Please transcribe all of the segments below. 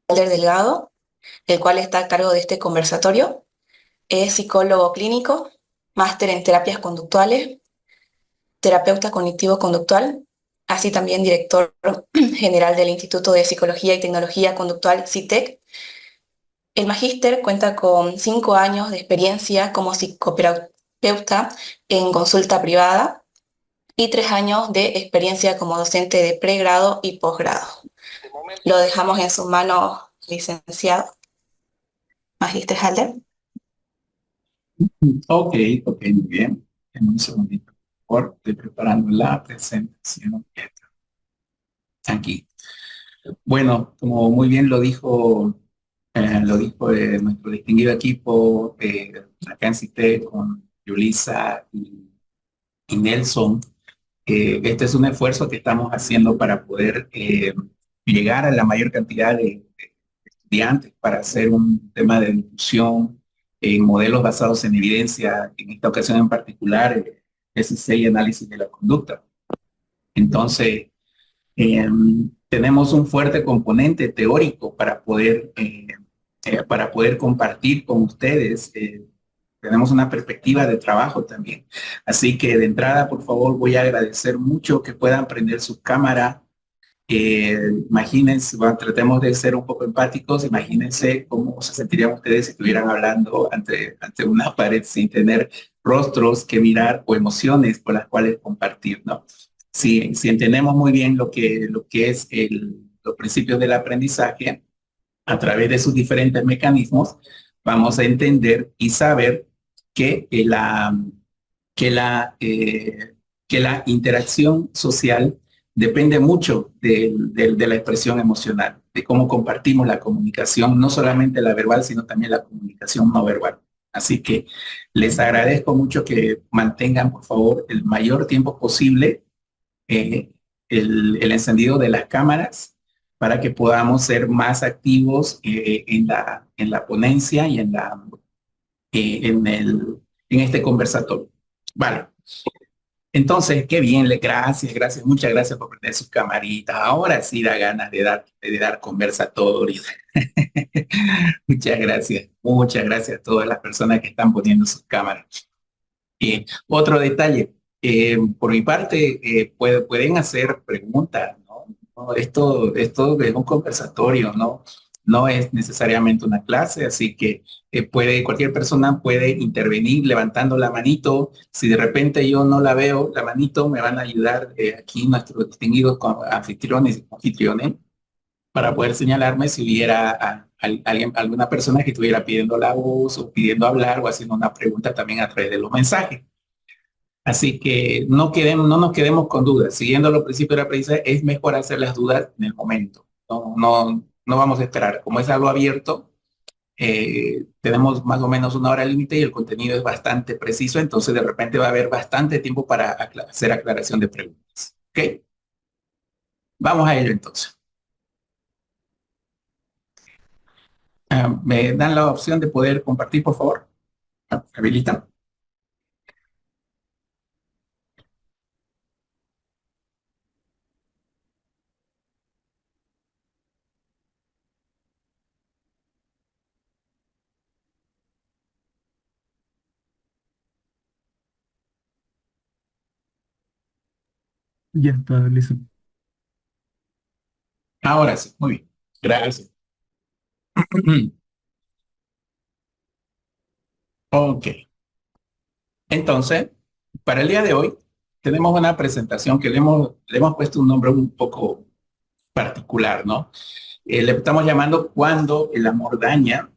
Halder Delgado, el cual está a cargo de este conversatorio. Es psicólogo clínico, máster en terapias conductuales, terapeuta cognitivo-conductual, así también director general del Instituto de Psicología y Tecnología Conductual, CITEC. El magíster cuenta con 5 años de experiencia como psicoterapeuta en consulta privada y 3 años de experiencia como docente de pregrado y posgrado. Lo dejamos en sus manos, licenciado Magíster Halder. Ok, ok, muy bien. En un segundito, por favor, estoy preparando la presentación. Aquí. Bueno, como muy bien lo dijo nuestro distinguido equipo acá en CITE con Yulisa y Nelson, este es un esfuerzo que estamos haciendo para poder llegar a la mayor cantidad de estudiantes para hacer un tema de difusión en modelos basados en evidencia, en esta ocasión en particular, SCI y análisis de la conducta. Entonces, eh, tenemos un fuerte componente teórico para poder compartir con ustedes. Tenemos una perspectiva de trabajo también. Así que de entrada, por favor, voy a agradecer mucho que puedan prender su cámara. Imagínense, bueno, tratemos de ser un poco empáticos, imagínense cómo se sentirían ustedes si estuvieran hablando ante una pared sin tener rostros que mirar o emociones por las cuales compartir, ¿no? Si entendemos muy bien lo que es los principios del aprendizaje a través de sus diferentes mecanismos, vamos a entender y saber que que la, eh, que la interacción social depende mucho de la expresión emocional, de cómo compartimos la comunicación, no solamente la verbal, sino también la comunicación no verbal. Así que les agradezco mucho que mantengan, por favor, el mayor tiempo posible eh, el encendido de las cámaras para que podamos ser más activos en la ponencia y en este conversatorio. Vale. Entonces, qué bien, gracias, muchas gracias por prender sus camaritas. Ahora sí da ganas de dar conversatorios. Muchas gracias a todas las personas que están poniendo sus cámaras. Otro detalle, por mi parte, pueden hacer preguntas, ¿no? Esto es un conversatorio, ¿no? No es necesariamente una clase, así que cualquier persona puede intervenir levantando la manito. Si de repente yo no la veo, la manito, me van a ayudar aquí nuestros distinguidos anfitriones y anfitriones para poder señalarme si hubiera alguna persona que estuviera pidiendo la voz o pidiendo hablar o haciendo una pregunta también a través de los mensajes. Así que no nos quedemos con dudas. Siguiendo los principios de la aprendizaje, es mejor hacer las dudas en el momento. No vamos a esperar. Como es algo abierto, tenemos más o menos una hora límite y el contenido es bastante preciso, entonces de repente va a haber bastante tiempo para hacer aclaración de preguntas. ¿Ok? Vamos a ello entonces. ¿Me dan la opción de poder compartir, por favor? Habilita. Ya está listo. Ahora sí, muy bien. Gracias. Ok. Entonces, para el día de hoy, tenemos una presentación que le hemos puesto un nombre un poco particular, ¿no? Le estamos llamando Cuando el amor daña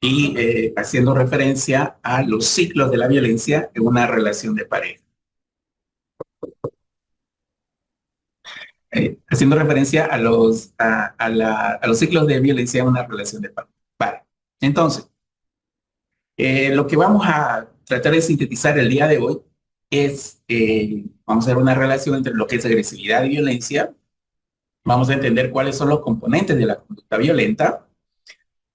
y haciendo referencia a los ciclos de la violencia en una relación de pareja. Haciendo referencia a los ciclos de violencia en una relación de pareja. Vale. Entonces, lo que vamos a tratar de sintetizar el día de hoy es, vamos a hacer una relación entre lo que es agresividad y violencia. Vamos a entender cuáles son los componentes de la conducta violenta.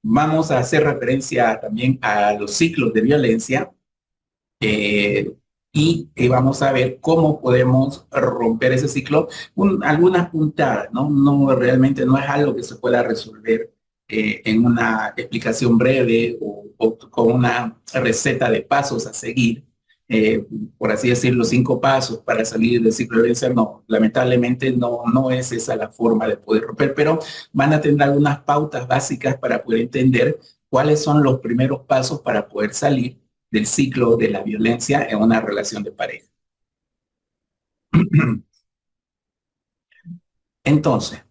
Vamos a hacer referencia también a los ciclos de violencia eh, y vamos a ver cómo podemos romper ese ciclo. Algunas puntadas, ¿no? No realmente no es algo que se pueda resolver en una explicación breve o con una receta de pasos a seguir, eh, por así decirlo, 5 pasos para salir del ciclo de violencia. No, lamentablemente no es esa la forma de poder romper, pero van a tener algunas pautas básicas para poder entender cuáles son los primeros pasos para poder salir del ciclo de la violencia en una relación de pareja. Entonces,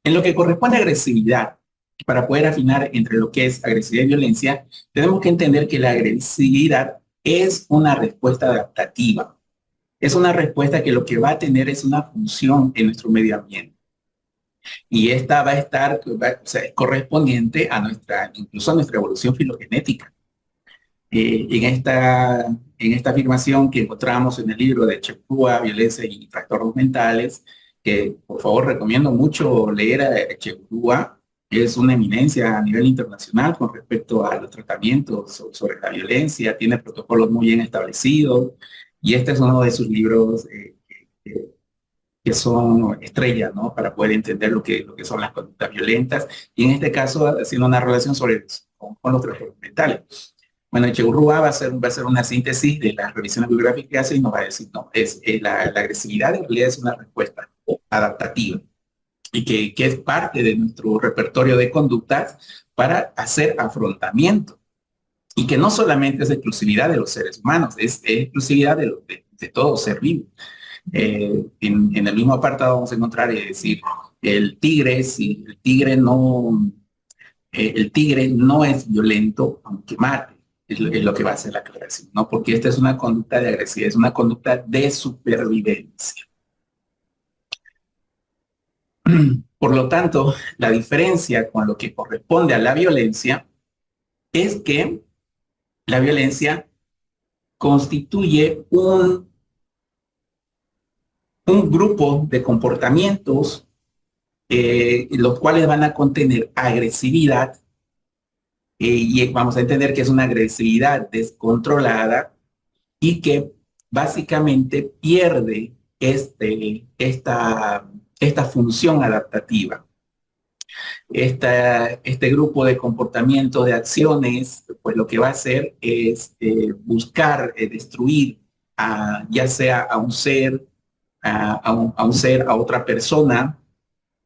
en lo que corresponde a agresividad, para poder afinar entre lo que es agresividad y violencia, tenemos que entender que la agresividad es una respuesta adaptativa. Es una respuesta que lo que va a tener es una función en nuestro medio ambiente. Y esta va a estar, o sea, es correspondiente a nuestra, incluso a nuestra evolución filogenética. En esta afirmación que encontramos en el libro de Cheburua, Violencia y Trastornos Mentales, que por favor recomiendo mucho leer a Cheburua, es una eminencia a nivel internacional con respecto a los tratamientos sobre la violencia, tiene protocolos muy bien establecidos, y este es uno de sus libros que son estrellas, ¿no? Para poder entender lo que son las conductas violentas, y en este caso haciendo una relación con los trastornos mentales. Bueno, Echeverría va a ser una síntesis de las revisiones bibliográficas que hace y nos va a decir, no, la agresividad en realidad es una respuesta adaptativa y que es parte de nuestro repertorio de conductas para hacer afrontamiento. Y que no solamente es exclusividad de los seres humanos, es exclusividad de todo ser vivo. En el mismo apartado vamos a encontrar y decir, el tigre, si el tigre no es violento aunque mate, es lo que va a hacer la aclaración, ¿no? Porque esta es una conducta de agresividad, es una conducta de supervivencia. Por lo tanto, la diferencia con lo que corresponde a la violencia es que la violencia constituye un grupo de comportamientos los cuales van a contener agresividad, y vamos a entender que es una agresividad descontrolada y que básicamente pierde esta función adaptativa. Este grupo de comportamientos, de acciones, pues lo que va a hacer es buscar destruir ya sea a un ser, a otra persona.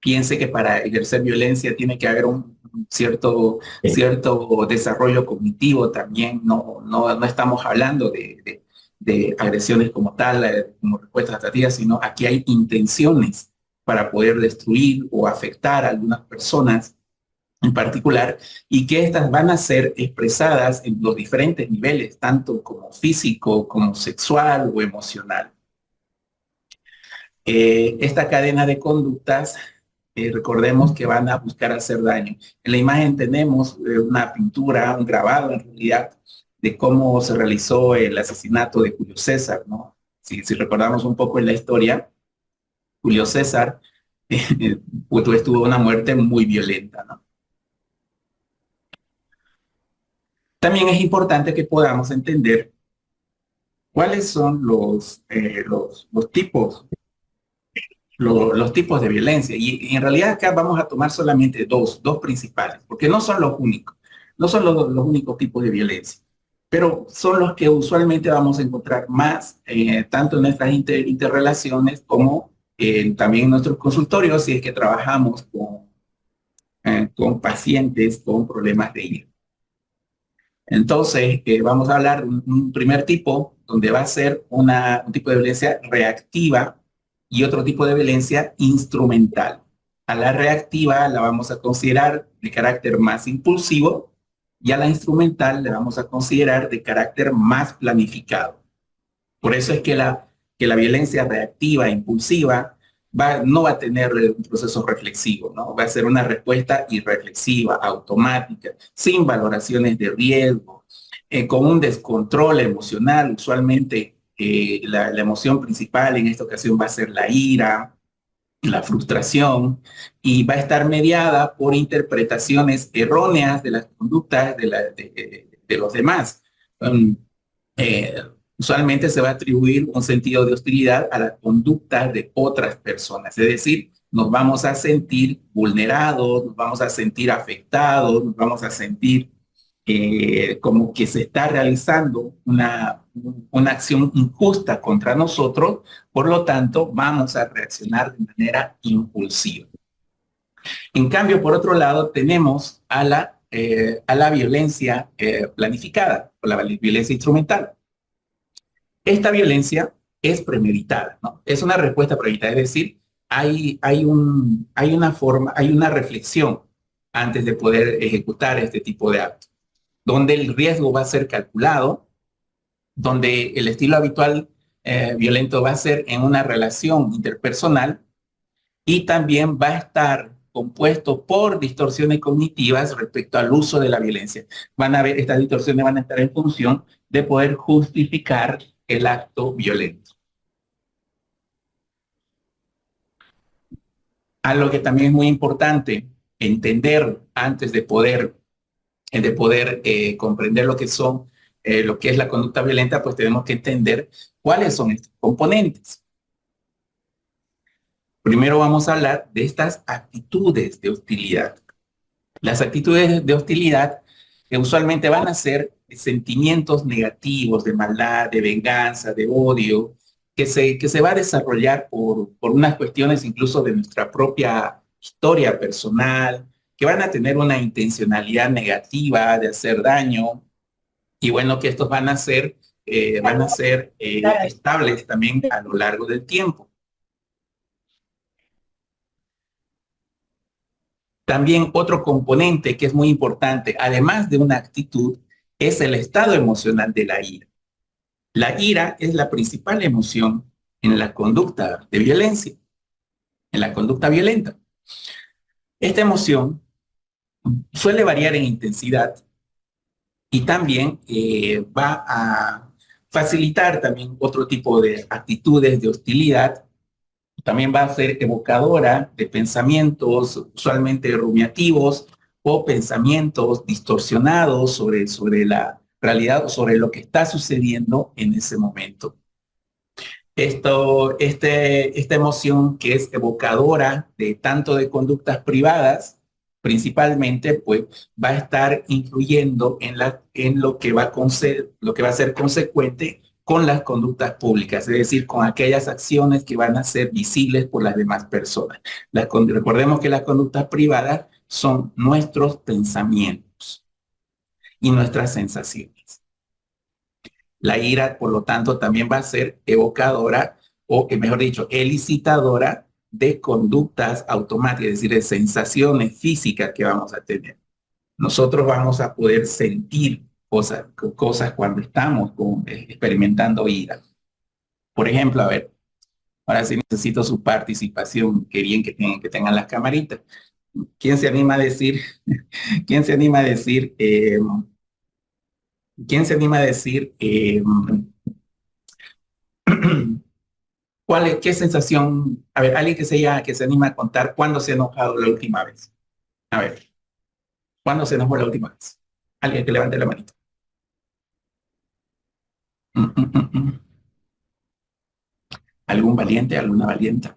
Piense que para ejercer violencia tiene que haber un cierto desarrollo cognitivo también. No estamos hablando de agresiones como tal, como respuestas adaptativas, sino aquí hay intenciones para poder destruir o afectar a algunas personas en particular, y que estas van a ser expresadas en los diferentes niveles, tanto como físico, como sexual o emocional. Esta cadena de conductas, recordemos que van a buscar hacer daño. En la imagen tenemos una pintura, un grabado en realidad, de cómo se realizó el asesinato de Julio César, ¿no? Si recordamos un poco en la historia, Julio César pues tuvo una muerte muy violenta, ¿no? También es importante que podamos entender cuáles son los tipos los tipos de violencia. Y en realidad acá vamos a tomar solamente dos principales, porque no son los únicos, no son los únicos tipos de violencia, pero son los que usualmente vamos a encontrar más, tanto en nuestras interrelaciones como también en nuestros consultorios, si es que trabajamos con pacientes con problemas de ira. Entonces, vamos a hablar de un primer tipo, donde va a ser un tipo de violencia reactiva y otro tipo de violencia instrumental. A la reactiva la vamos a considerar de carácter más impulsivo, y a la instrumental la vamos a considerar de carácter más planificado. Por eso es que la violencia reactiva e impulsiva no va a tener un proceso reflexivo, ¿no? Va a ser una respuesta irreflexiva, automática, sin valoraciones de riesgo, con un descontrol emocional. Usualmente la emoción principal en esta ocasión va a ser la ira, la frustración, y va a estar mediada por interpretaciones erróneas de las conductas de los demás. Usualmente se va a atribuir un sentido de hostilidad a la conducta de otras personas, es decir, nos vamos a sentir vulnerados, nos vamos a sentir afectados, nos vamos a sentir como que se está realizando una acción injusta contra nosotros, por lo tanto vamos a reaccionar de manera impulsiva. En cambio, por otro lado, tenemos a la violencia planificada, o la violencia instrumental. Esta violencia es premeditada, ¿no? Es una respuesta premeditada, es decir, hay una reflexión antes de poder ejecutar este tipo de actos, donde el riesgo va a ser calculado, donde el estilo habitual violento va a ser en una relación interpersonal y también va a estar compuesto por distorsiones cognitivas respecto al uso de la violencia. Estas distorsiones van a estar en función de poder justificar el acto violento. Algo que también es muy importante entender antes de poder comprender lo que es la conducta violenta, pues tenemos que entender cuáles son estos componentes. Primero vamos a hablar de estas actitudes de hostilidad. Las actitudes de hostilidad usualmente van a ser sentimientos negativos, de maldad, de venganza, de odio, que se va a desarrollar por unas cuestiones incluso de nuestra propia historia personal, que van a tener una intencionalidad negativa de hacer daño, y bueno, que estos van a ser estables también a lo largo del tiempo. También otro componente que es muy importante, además de una actitud, es el estado emocional de la ira. La ira es la principal emoción en la conducta de violencia, en la conducta violenta. Esta emoción suele variar en intensidad y también va a facilitar también otro tipo de actitudes de hostilidad. También va a ser evocadora de pensamientos usualmente rumiativos o pensamientos distorsionados sobre la realidad o sobre lo que está sucediendo en ese momento. Esta emoción que es evocadora de tanto de conductas privadas, principalmente, pues va a estar influyendo en lo que va a ser consecuente con las conductas públicas, es decir, con aquellas acciones que van a ser visibles por las demás personas. Recordemos que las conductas privadas son nuestros pensamientos y nuestras sensaciones. La ira, por lo tanto, también va a ser evocadora, o mejor dicho, elicitadora de conductas automáticas, es decir, de sensaciones físicas que vamos a tener. Nosotros vamos a poder sentir cosas cuando estamos experimentando ira. Por ejemplo, a ver, ahora sí necesito su participación, qué bien que tengan las camaritas. ¿Quién se anima a decir, quién se anima a decir, qué sensación, a ver, alguien que se anima a contar cuándo se ha enojado la última vez? A ver, ¿cuándo se enojó la última vez? Alguien que levante la manita. ¿Algún valiente, alguna valienta?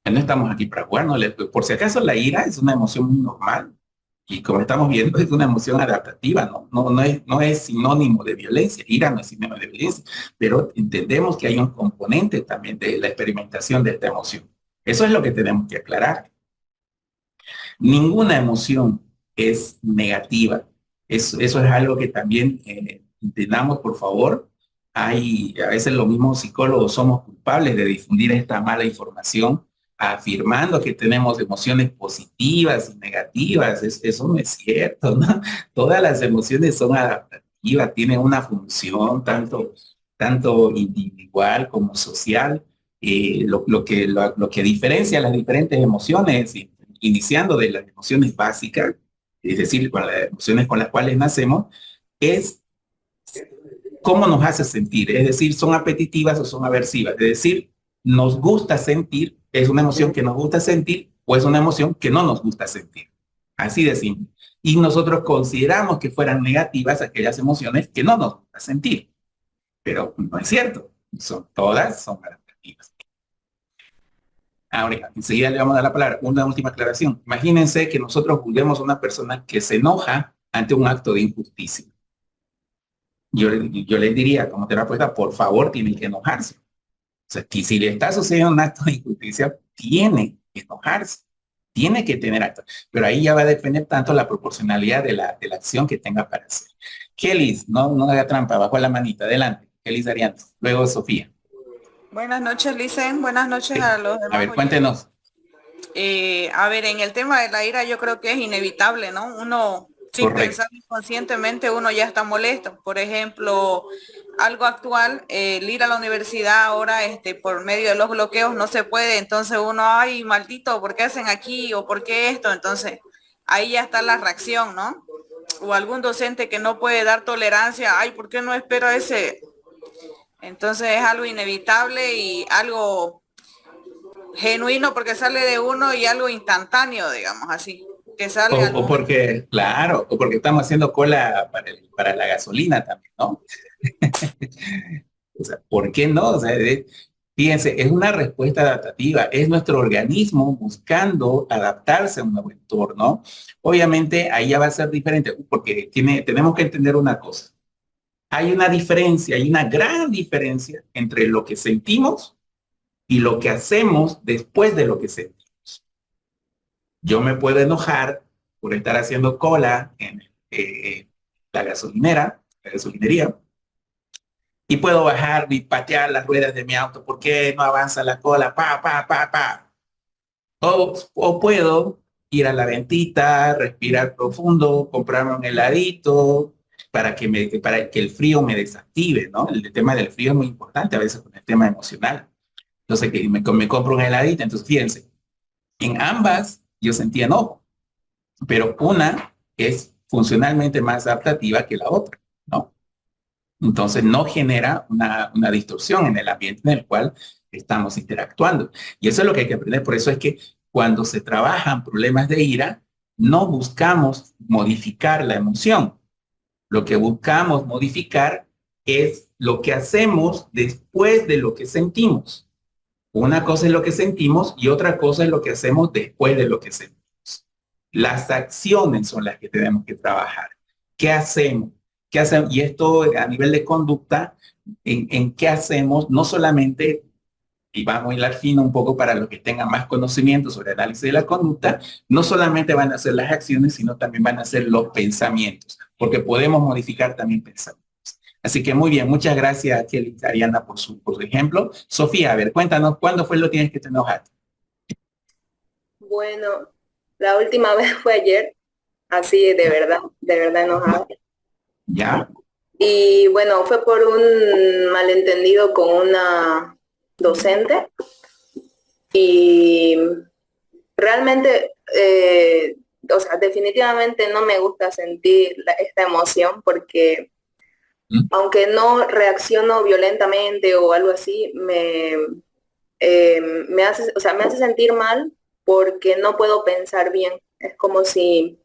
No estamos aquí para jugar, ¿no? Por si acaso la ira es una emoción muy normal y como estamos viendo es una emoción adaptativa, ¿no? No es sinónimo de violencia, ira no es sinónimo de violencia, pero entendemos que hay un componente también de la experimentación de esta emoción. Eso es lo que tenemos que aclarar. Ninguna emoción es negativa. Eso es algo que también entendamos, por favor. A veces los mismos psicólogos somos culpables de difundir esta mala información, afirmando que tenemos emociones positivas y negativas. Eso no es cierto, ¿no? Todas las emociones son adaptativas, tienen una función tanto individual como social. Lo que diferencia las diferentes emociones, iniciando de las emociones básicas, es decir, con las emociones con las cuales nacemos, es cómo nos hace sentir, es decir, son apetitivas o son aversivas, es decir, nos gusta sentir, es una emoción que nos gusta sentir o es una emoción que no nos gusta sentir. Así de simple. Y nosotros consideramos que fueran negativas aquellas emociones que no nos gusta sentir. Pero no es cierto. Todas son adaptativas. Ahora, enseguida le vamos a dar la palabra. Una última aclaración. Imagínense que nosotros juzguemos a una persona que se enoja ante un acto de injusticia. Yo les diría como terapeuta, por favor, tiene que enojarse. O sea, que si le está sucediendo un acto de injusticia, tiene que enojarse, tiene que tener acto. Pero ahí ya va a depender tanto la proporcionalidad de la acción que tenga para hacer. Kelly, no haga trampa, bajo la manita, adelante. Kelly Ariano, luego Sofía. Buenas noches, Licen. Buenas noches a los A demás ver, oyentes. cuéntenos. A ver, en el tema de la ira yo creo que es inevitable, ¿no? Uno, sin Correcto. pensar inconscientemente, uno ya está molesto. Por ejemplo, algo actual, el ir a la universidad ahora, por medio de los bloqueos no se puede. Entonces uno, ay, maldito, ¿por qué hacen aquí? ¿O por qué esto? Entonces, ahí ya está la reacción, ¿no? O algún docente que no puede dar tolerancia, ay, ¿por qué no espera ese? Entonces es algo inevitable y algo genuino porque sale de uno y algo instantáneo, digamos así, que sale al O momento. porque, claro, o porque estamos haciendo cola para la gasolina también, ¿no? O sea, ¿por qué no? O sea, fíjense, es una respuesta adaptativa, es nuestro organismo buscando adaptarse a un nuevo entorno. Obviamente ahí ya va a ser diferente, porque tenemos que entender una cosa. Hay una diferencia, hay una gran diferencia entre lo que sentimos y lo que hacemos después de lo que sentimos. Yo me puedo enojar por estar haciendo cola en la gasolinería, y puedo bajar y patear las ruedas de mi auto. ¿Por qué no avanza la cola? Pa, pa, pa, pa. O puedo ir a la ventita, respirar profundo, comprarme un heladito para que el frío me desactive, ¿no? El tema del frío es muy importante a veces con el tema emocional. Entonces, que me compro un heladito. Entonces, fíjense, en ambas yo sentía enojo, pero una es funcionalmente más adaptativa que la otra, ¿no? Entonces no genera una distorsión en el ambiente en el cual estamos interactuando. Y eso es lo que hay que aprender. Por eso es que cuando se trabajan problemas de ira, no buscamos modificar la emoción. Lo que buscamos modificar es lo que hacemos después de lo que sentimos. Una cosa es lo que sentimos y otra cosa es lo que hacemos después de lo que sentimos. Las acciones son las que tenemos que trabajar. ¿Qué hacemos? ¿Qué hacemos? Y esto a nivel de conducta, en qué hacemos, no solamente, y vamos a hilar fino un poco para los que tengan más conocimiento sobre el análisis de la conducta, no solamente van a ser las acciones, sino también van a ser los pensamientos, porque podemos modificar también pensamientos. Así que muy bien, muchas gracias, Kelly Ariana, por su ejemplo. Sofía, a ver, cuéntanos, ¿cuándo fue lo que tienes que te enojaste? Bueno, la última vez fue ayer, así de verdad enojada. ¿Ya? Y bueno, fue por un malentendido con una docente y realmente, o sea, definitivamente no me gusta sentir esta emoción porque aunque no reacciono violentamente o algo así, me hace, o sea, me hace sentir mal porque no puedo pensar bien. Es como si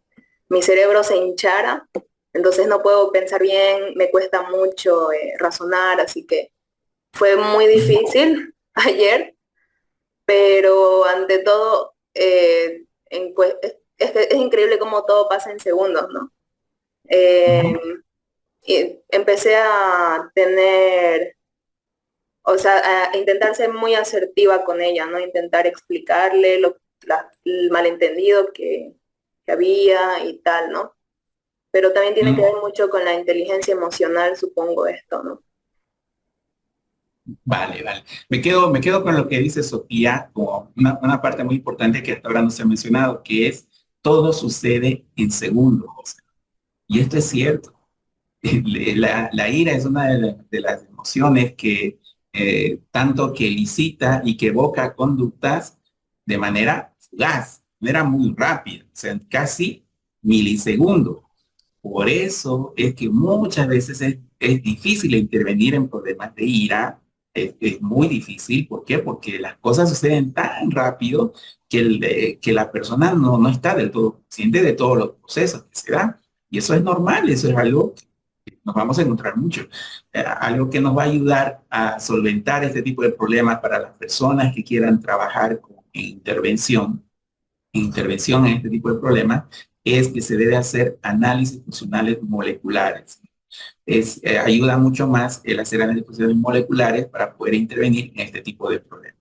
mi cerebro se hinchara, entonces no puedo pensar bien, me cuesta mucho razonar, así que fue muy difícil ayer, pero ante todo, es increíble cómo todo pasa en segundos, ¿no? Y empecé a tener, o sea, a intentar ser muy asertiva con ella, ¿no? Intentar explicarle el malentendido que había y tal, ¿no? Pero también tiene que ver mucho con la inteligencia emocional, supongo esto, ¿no? Vale, vale. Me quedo con lo que dice Sofía, como una parte muy importante que hasta ahora no se ha mencionado, que es todo sucede en segundos. Y esto es cierto. La ira es una de las emociones que tanto que licita y que evoca conductas de manera fugaz, de manera muy rápida, o sea, casi milisegundos. Por eso es que muchas veces es difícil intervenir en problemas de ira Es muy difícil. ¿Por qué? Porque las cosas suceden tan rápido que la persona no está del todo consciente de todos los procesos que se dan. Y eso es normal, eso es algo que nos vamos a encontrar mucho. Algo que nos va a ayudar a solventar este tipo de problemas para las personas que quieran trabajar con intervención en este tipo de problemas, es que se debe hacer análisis funcionales moleculares. Ayuda mucho más el hacer análisis funcionales moleculares para poder intervenir en este tipo de problemas.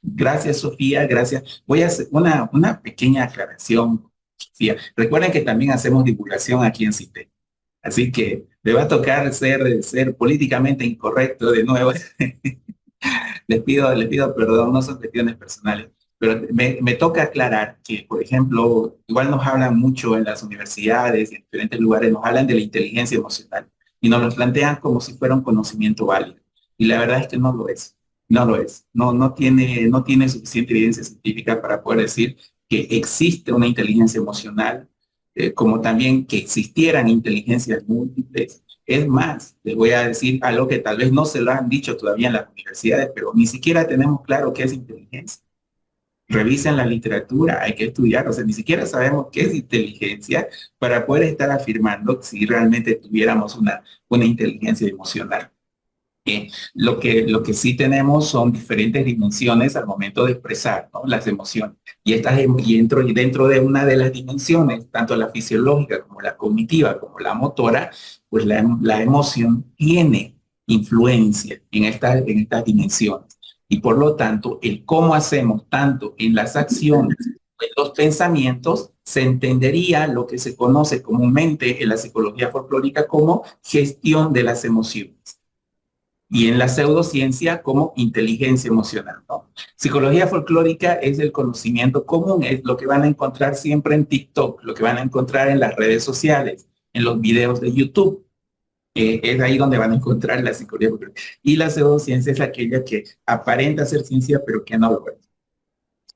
Gracias, Sofía, gracias. Voy a hacer una pequeña aclaración, Sofía. Recuerden que también hacemos divulgación aquí en CITEC. Así que me va a tocar ser políticamente incorrecto de nuevo. Les pido perdón, no son cuestiones personales, pero me toca aclarar que, por ejemplo, igual nos hablan mucho en las universidades y en diferentes lugares, nos hablan de la inteligencia emocional y nos lo plantean como si fuera un conocimiento válido. Y la verdad es que no lo es. No lo es. No tiene suficiente evidencia científica para poder decir que existe una inteligencia emocional, como también que existieran inteligencias múltiples. Es más, les voy a decir algo que tal vez no se lo han dicho todavía en las universidades, pero ni siquiera tenemos claro qué es inteligencia. Revisen la literatura, hay que estudiar, o sea, ni siquiera sabemos qué es inteligencia para poder estar afirmando si realmente tuviéramos una inteligencia emocional. Lo que sí tenemos son diferentes dimensiones al momento de expresar, ¿no?, las emociones. Y dentro de una de las dimensiones, tanto la fisiológica como la cognitiva, como la motora, pues la emoción tiene influencia en estas dimensiones. Y por lo tanto, el cómo hacemos tanto en las acciones, en los pensamientos, se entendería lo que se conoce comúnmente en la psicología folclórica como gestión de las emociones. Y en la pseudociencia como inteligencia emocional, ¿no? Psicología folclórica es el conocimiento común, es lo que van a encontrar siempre en TikTok, lo que van a encontrar en las redes sociales, en los videos de YouTube. Es ahí donde van a encontrar la psicología folclórica. Y la pseudociencia es aquella que aparenta ser ciencia, pero que no lo es.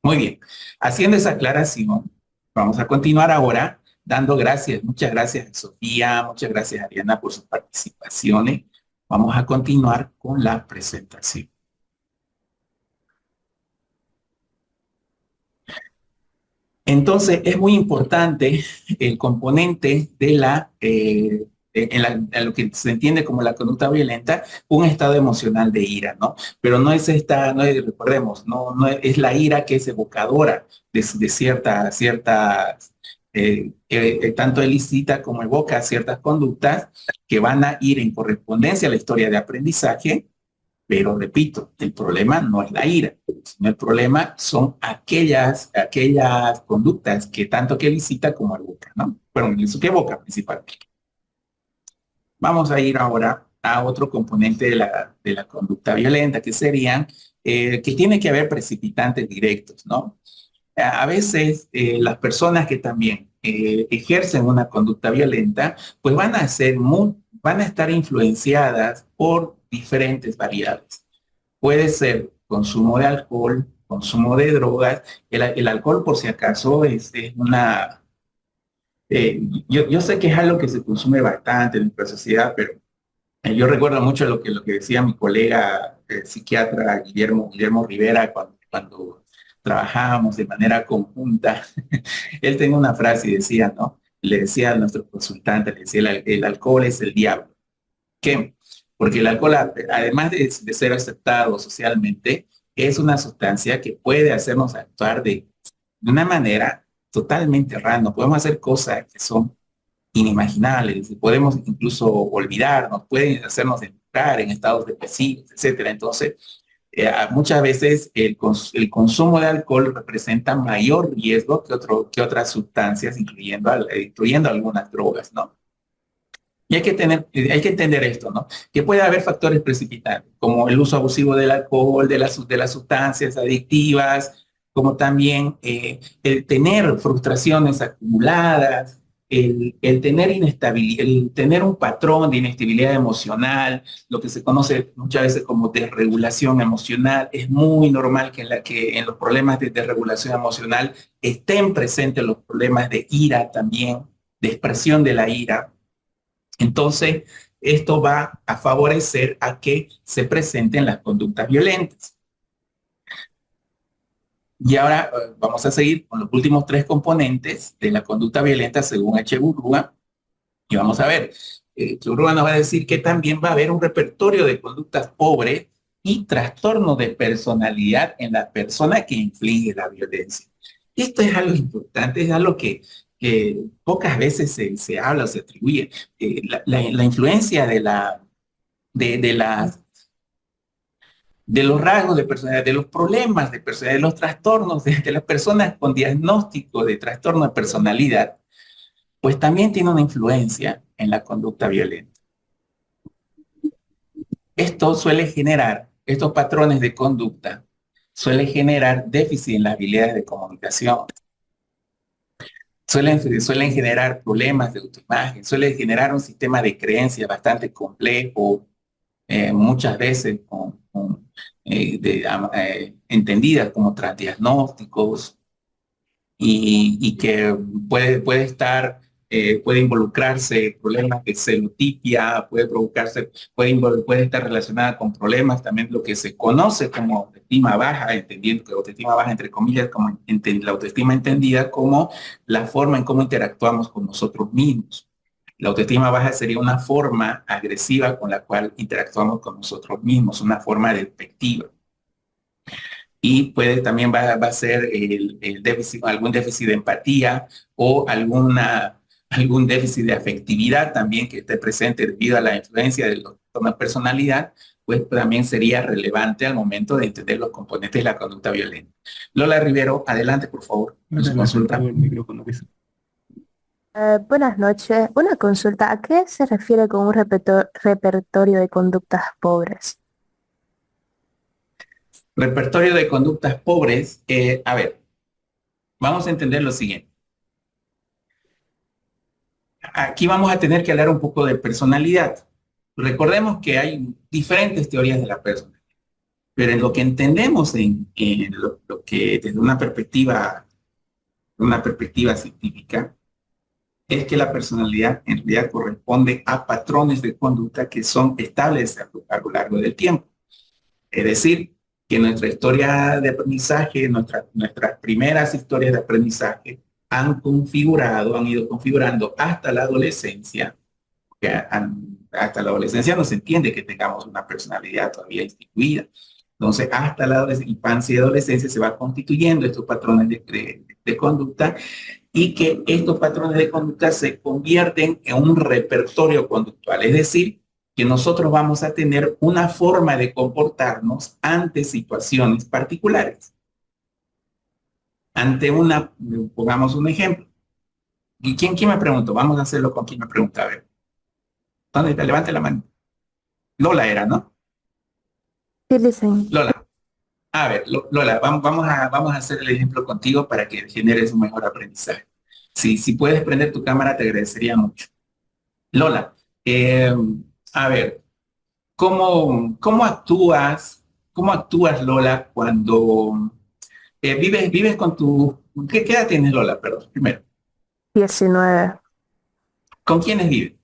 Muy bien. Haciendo esa aclaración, vamos a continuar ahora dando gracias. Muchas gracias, Sofía. Muchas gracias, Ariana, por sus participaciones. Vamos a continuar con la presentación. Entonces, es muy importante el componente de en lo que se entiende como la conducta violenta, un estado emocional de ira, ¿no? Pero no es recordemos, no es la ira que es evocadora de ciertas, tanto elicita como evoca ciertas conductas que van a ir en correspondencia a la historia de aprendizaje, pero repito, el problema no es la ira, sino el problema son aquellas conductas que tanto que elicita como evoca, ¿no? Bueno, eso que evoca principalmente. Vamos a ir ahora a otro componente de la conducta violenta, que serían, que tiene que haber precipitantes directos, ¿no? A veces las personas que también ejercen una conducta violenta, pues van a estar influenciadas por diferentes variables. Puede ser consumo de alcohol, consumo de drogas. El alcohol, por si acaso, es una... yo sé que es algo que se consume bastante en nuestra sociedad, pero yo recuerdo mucho lo que decía mi colega psiquiatra Guillermo Rivera cuando trabajábamos de manera conjunta. Él tenía una frase y decía, ¿no? Le decía a nuestro consultante, le decía, el alcohol es el diablo. ¿Qué? Porque el alcohol, además de ser aceptado socialmente, es una sustancia que puede hacernos actuar de una manera totalmente random. Podemos hacer cosas que son inimaginables, podemos incluso olvidarnos, pueden hacernos entrar en estados depresivos, etcétera. Entonces, muchas veces el consumo de alcohol representa mayor riesgo que otras sustancias, incluyendo algunas drogas, ¿no? Y hay que entender esto, ¿no? Que puede haber factores precipitantes, como el uso abusivo del alcohol, de las sustancias adictivas, como también el tener frustraciones acumuladas, el tener un patrón de inestabilidad emocional, lo que se conoce muchas veces como desregulación emocional. Es muy normal que en los problemas de desregulación emocional estén presentes los problemas de ira también, de expresión de la ira. Entonces, esto va a favorecer a que se presenten las conductas violentas. Y ahora vamos a seguir con los últimos 3 componentes de la conducta violenta según Echeburruga. Y vamos a ver, Echeburruga nos va a decir que también va a haber un repertorio de conductas pobres y trastornos de personalidad en la persona que inflige la violencia. Esto es algo importante, es algo que pocas veces se habla o se atribuye. La influencia de las de los rasgos de personalidad, de los problemas de personalidad, de los trastornos de las personas con diagnóstico de trastorno de personalidad, pues también tiene una influencia en la conducta violenta. Esto suele generar, estos patrones de conducta, suele generar déficit en las habilidades de comunicación, suelen generar problemas de autoimagen, suelen generar un sistema de creencias bastante complejo, muchas veces entendidas como transdiagnósticos y que puede estar, puede involucrarse problemas de celotipia, puede estar relacionada con problemas también lo que se conoce como autoestima baja, entendiendo que autoestima baja entre comillas, como la autoestima entendida como la forma en cómo interactuamos con nosotros mismos. La autoestima baja sería una forma agresiva con la cual interactuamos con nosotros mismos, una forma despectiva. Y también va a ser el déficit, algún déficit de empatía o algún déficit de afectividad también que esté presente debido a la influencia de los trastornos de personalidad, pues también sería relevante al momento de entender los componentes de la conducta violenta. Lola Rivero, adelante, por favor, con su consulta. El micrófono, que Buenas noches. Una consulta. ¿A qué se refiere con un repertorio de conductas pobres? Repertorio de conductas pobres, a ver, vamos a entender lo siguiente. Aquí vamos a tener que hablar un poco de personalidad. Recordemos que hay diferentes teorías de la personalidad, pero en lo que entendemos en lo que desde una perspectiva científica, es que la personalidad en realidad corresponde a patrones de conducta que son estables a lo largo del tiempo. Es decir, que nuestra historia de aprendizaje, nuestras primeras historias de aprendizaje han ido configurando hasta la adolescencia, que hasta la adolescencia no se entiende que tengamos una personalidad todavía instituida. Entonces, hasta la infancia y adolescencia se va constituyendo estos patrones de conducta y que estos patrones de conducta se convierten en un repertorio conductual. Es decir, que nosotros vamos a tener una forma de comportarnos ante situaciones particulares. Pongamos un ejemplo. ¿Y quién me preguntó? Vamos a hacerlo con quien me pregunta. A ver. ¿Dónde está? Levante la mano. Lola era, ¿no? Sí, dicen. Lola. A ver, Lola, vamos a hacer el ejemplo contigo para que generes un mejor aprendizaje. Si puedes prender tu cámara, te agradecería mucho. Lola, a ver, ¿cómo actúas, Lola, cuando vives con ¿qué edad tienes, Lola? Perdón, primero. 19. ¿Con quiénes vives?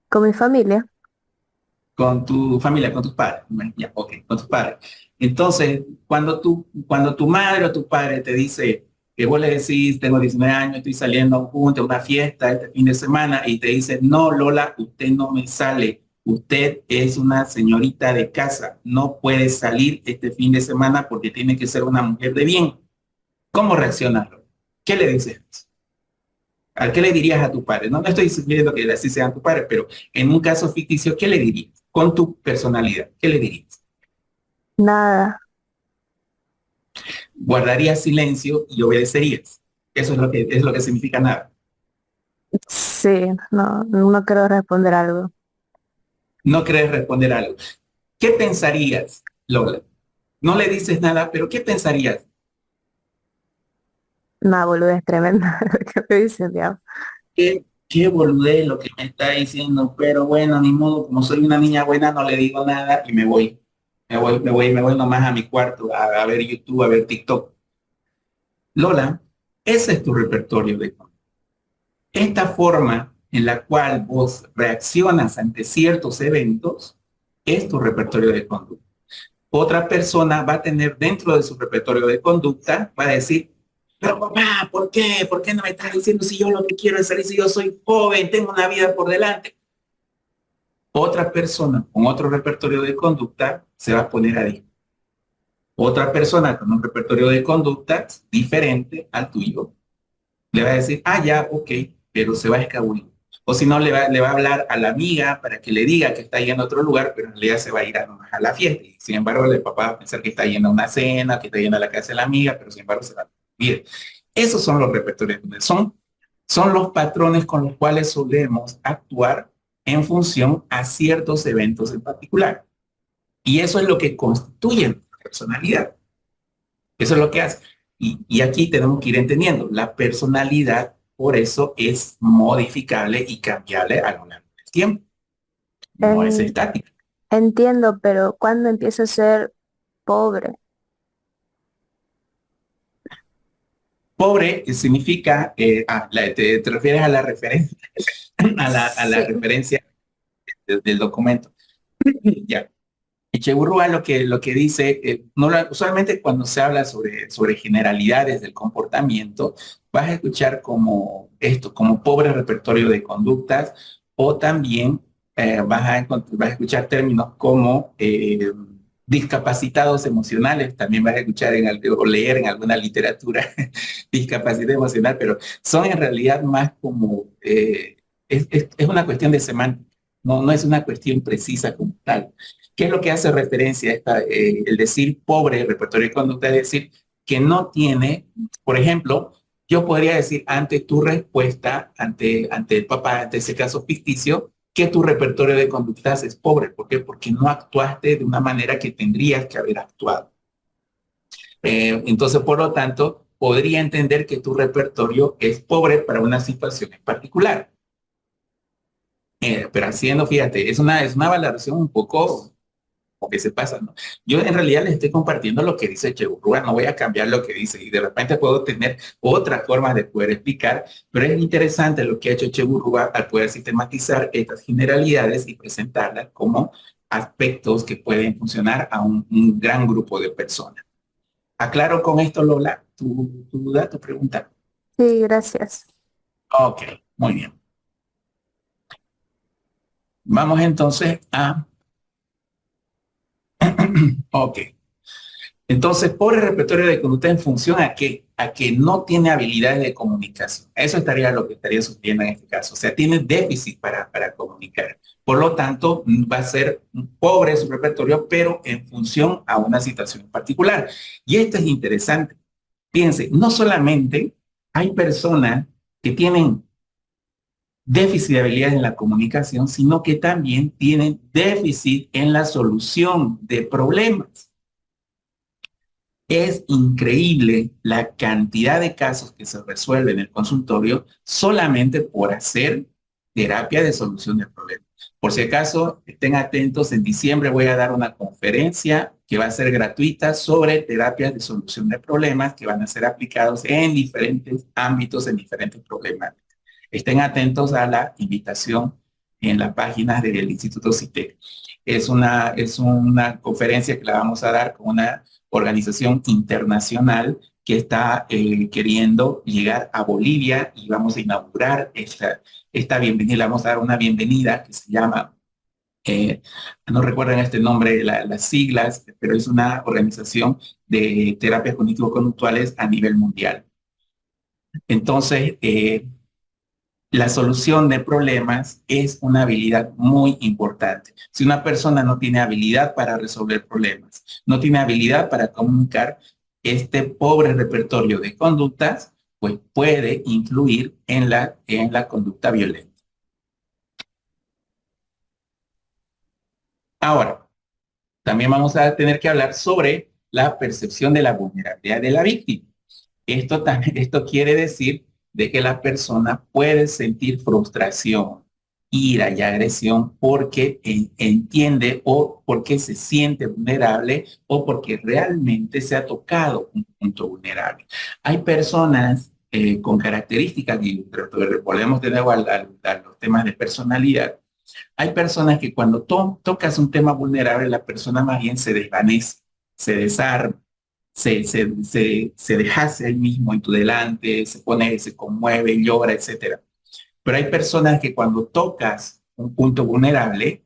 Con mi familia. Con tu familia, con tus padres. Ya, ok, con tus padres. Entonces, cuando tu madre o tu padre te dice que vos le decís, tengo 19 años, estoy saliendo junto a una fiesta este fin de semana, y te dice, no, Lola, usted no me sale. Usted es una señorita de casa. No puede salir este fin de semana porque tiene que ser una mujer de bien. ¿Cómo reaccionas? ¿Qué le dices? ¿A qué le dirías a tu padre? No estoy diciendo que así sea tu padre, pero en un caso ficticio, ¿qué le dirías? Con tu personalidad, ¿qué le dirías? Nada. Guardarías silencio y obedecerías. Eso es lo que significa nada. Sí, no quiero responder algo. No querés responder algo. ¿Qué pensarías, Lola? No le dices nada, pero ¿qué pensarías? Una boludez tremenda lo que me dicen, digamos. Qué boludez lo que me está diciendo, pero bueno, ni modo, como soy una niña buena, no le digo nada y me voy. Me voy nomás a mi cuarto a ver YouTube, a ver TikTok. Lola, ese es tu repertorio de conducta. Esta forma en la cual vos reaccionas ante ciertos eventos es tu repertorio de conducta. Otra persona va a tener dentro de su repertorio de conducta, va a decir, pero papá, ¿por qué? ¿Por qué no me estás diciendo si yo lo que quiero es salir, si yo soy joven, tengo una vida por delante? Otra persona con otro repertorio de conducta se va a poner a discutir. Otra persona con un repertorio de conducta diferente al tuyo le va a decir, ah, ya, ok, pero se va a escabullir. O si no, le va a hablar a la amiga para que le diga que está yendo a otro lugar, pero en realidad se va a ir a la fiesta. Y sin embargo, el papá va a pensar que está yendo a una cena, que está yendo a la casa de la amiga, pero sin embargo se va a ir. Esos son los repertorios. Son los patrones con los cuales solemos actuar en función a ciertos eventos en particular. Y eso es lo que constituye nuestra personalidad. Eso es lo que hace. Y aquí tenemos que ir entendiendo, la personalidad por eso es modificable y cambiable a lo largo del tiempo. No es En- estática. Entiendo, pero ¿cuándo empiezo a ser pobre? Pobre significa, te refieres a la referencia, a la Sí. referencia del documento. Ya. Echeburrúa lo que dice, usualmente cuando se habla sobre generalidades del comportamiento, vas a escuchar como esto, como pobre repertorio de conductas, o también vas a escuchar términos como discapacitados emocionales, también vas a escuchar o leer en alguna literatura discapacidad emocional, pero son en realidad más como, es una cuestión de semántica, no es una cuestión precisa como tal. ¿Qué es lo que hace referencia a el decir pobre repertorio de conducta? Es decir, que no tiene, por ejemplo, yo podría decir ante tu respuesta, ante el papá, ante ese caso ficticio, que tu repertorio de conductas es pobre. ¿Por qué? Porque no actuaste de una manera que tendrías que haber actuado. Entonces, por lo tanto, podría entender que tu repertorio es pobre para una situación en particular. Pero haciendo, fíjate, es una valoración un poco o que se pasa, ¿no? Yo en realidad les estoy compartiendo lo que dice Echeburrúa, no voy a cambiar lo que dice y de repente puedo tener otras formas de poder explicar, pero es interesante lo que ha hecho Echeburrúa al poder sistematizar estas generalidades y presentarlas como aspectos que pueden funcionar a un gran grupo de personas. Aclaro con esto, Lola, tu duda, tu pregunta. Sí, gracias. Ok, muy bien. Vamos entonces a... Ok. Entonces, pobre repertorio de conducta en función a que no tiene habilidades de comunicación. Eso estaría lo que estaría sufriendo en este caso. O sea, tiene déficit para comunicar. Por lo tanto, va a ser pobre su repertorio, pero en función a una situación particular. Y esto es interesante. Fíjense, no solamente hay personas que tienen déficit de habilidades en la comunicación, sino que también tienen déficit en la solución de problemas. Es increíble la cantidad de casos que se resuelven en el consultorio solamente por hacer terapia de solución de problemas. Por si acaso, estén atentos, en diciembre voy a dar una conferencia que va a ser gratuita sobre terapias de solución de problemas que van a ser aplicados en diferentes ámbitos, en diferentes problemas. Estén atentos a la invitación en la página del Instituto CITEC. Es una conferencia que la vamos a dar con una organización internacional que está queriendo llegar a Bolivia y vamos a inaugurar esta bienvenida, le vamos a dar una bienvenida que se llama, no recuerdan este nombre, las siglas, pero es una organización de terapias cognitivo-conductuales a nivel mundial. Entonces, la solución de problemas es una habilidad muy importante. Si una persona no tiene habilidad para resolver problemas, no tiene habilidad para comunicar, este pobre repertorio de conductas, pues puede influir en la conducta violenta. Ahora, también vamos a tener que hablar sobre la percepción de la vulnerabilidad de la víctima. Esto quiere decir de que la persona puede sentir frustración, ira y agresión porque entiende o porque se siente vulnerable o porque realmente se ha tocado un punto vulnerable. Hay personas con características, y volvemos de nuevo a los temas de personalidad. Hay personas que cuando tocas un tema vulnerable, la persona más bien se desvanece, se desarma, se deshace ahí mismo en tu delante, se conmueve, llora, etcétera. Pero hay personas que cuando tocas un punto vulnerable,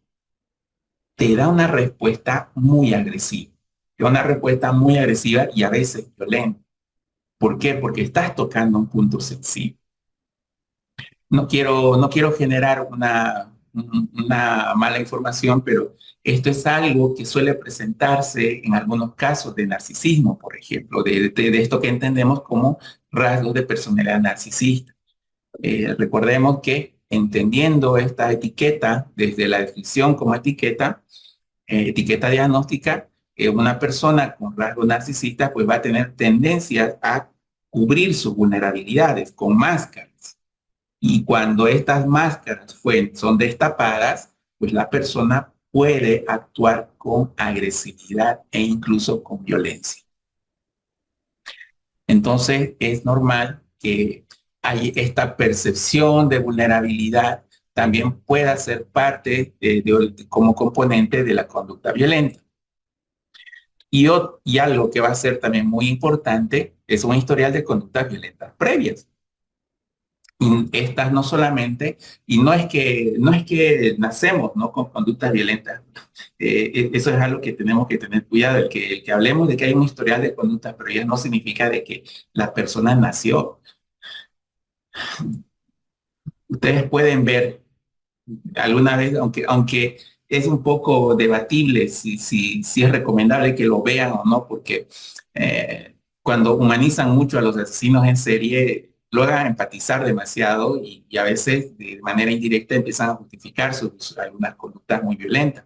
te da una respuesta muy agresiva. Una respuesta muy agresiva y a veces violenta. ¿Por qué? Porque estás tocando un punto sensible. No quiero generar una mala información, pero esto es algo que suele presentarse en algunos casos de narcisismo, por ejemplo, de esto que entendemos como rasgos de personalidad narcisista. Recordemos que entendiendo esta etiqueta, desde la definición como etiqueta diagnóstica, una persona con rasgos narcisistas pues va a tener tendencias a cubrir sus vulnerabilidades con máscaras. Y cuando estas máscaras son destapadas, pues la persona puede actuar con agresividad e incluso con violencia. Entonces es normal que hay esta percepción de vulnerabilidad también pueda ser parte como componente de la conducta violenta. Y algo que va a ser también muy importante es un historial de conductas violentas previas. Y estas no solamente, y no es que nacemos, ¿no?, con conductas violentas. Eso es algo que tenemos que tener cuidado. El que hablemos de que hay un historial de conductas previas no significa de que la persona nació. Ustedes pueden ver alguna vez, aunque es un poco debatible si es recomendable que lo vean o no, porque cuando humanizan mucho a los asesinos en serie, logran empatizar demasiado y a veces de manera indirecta empiezan a justificar algunas conductas muy violentas.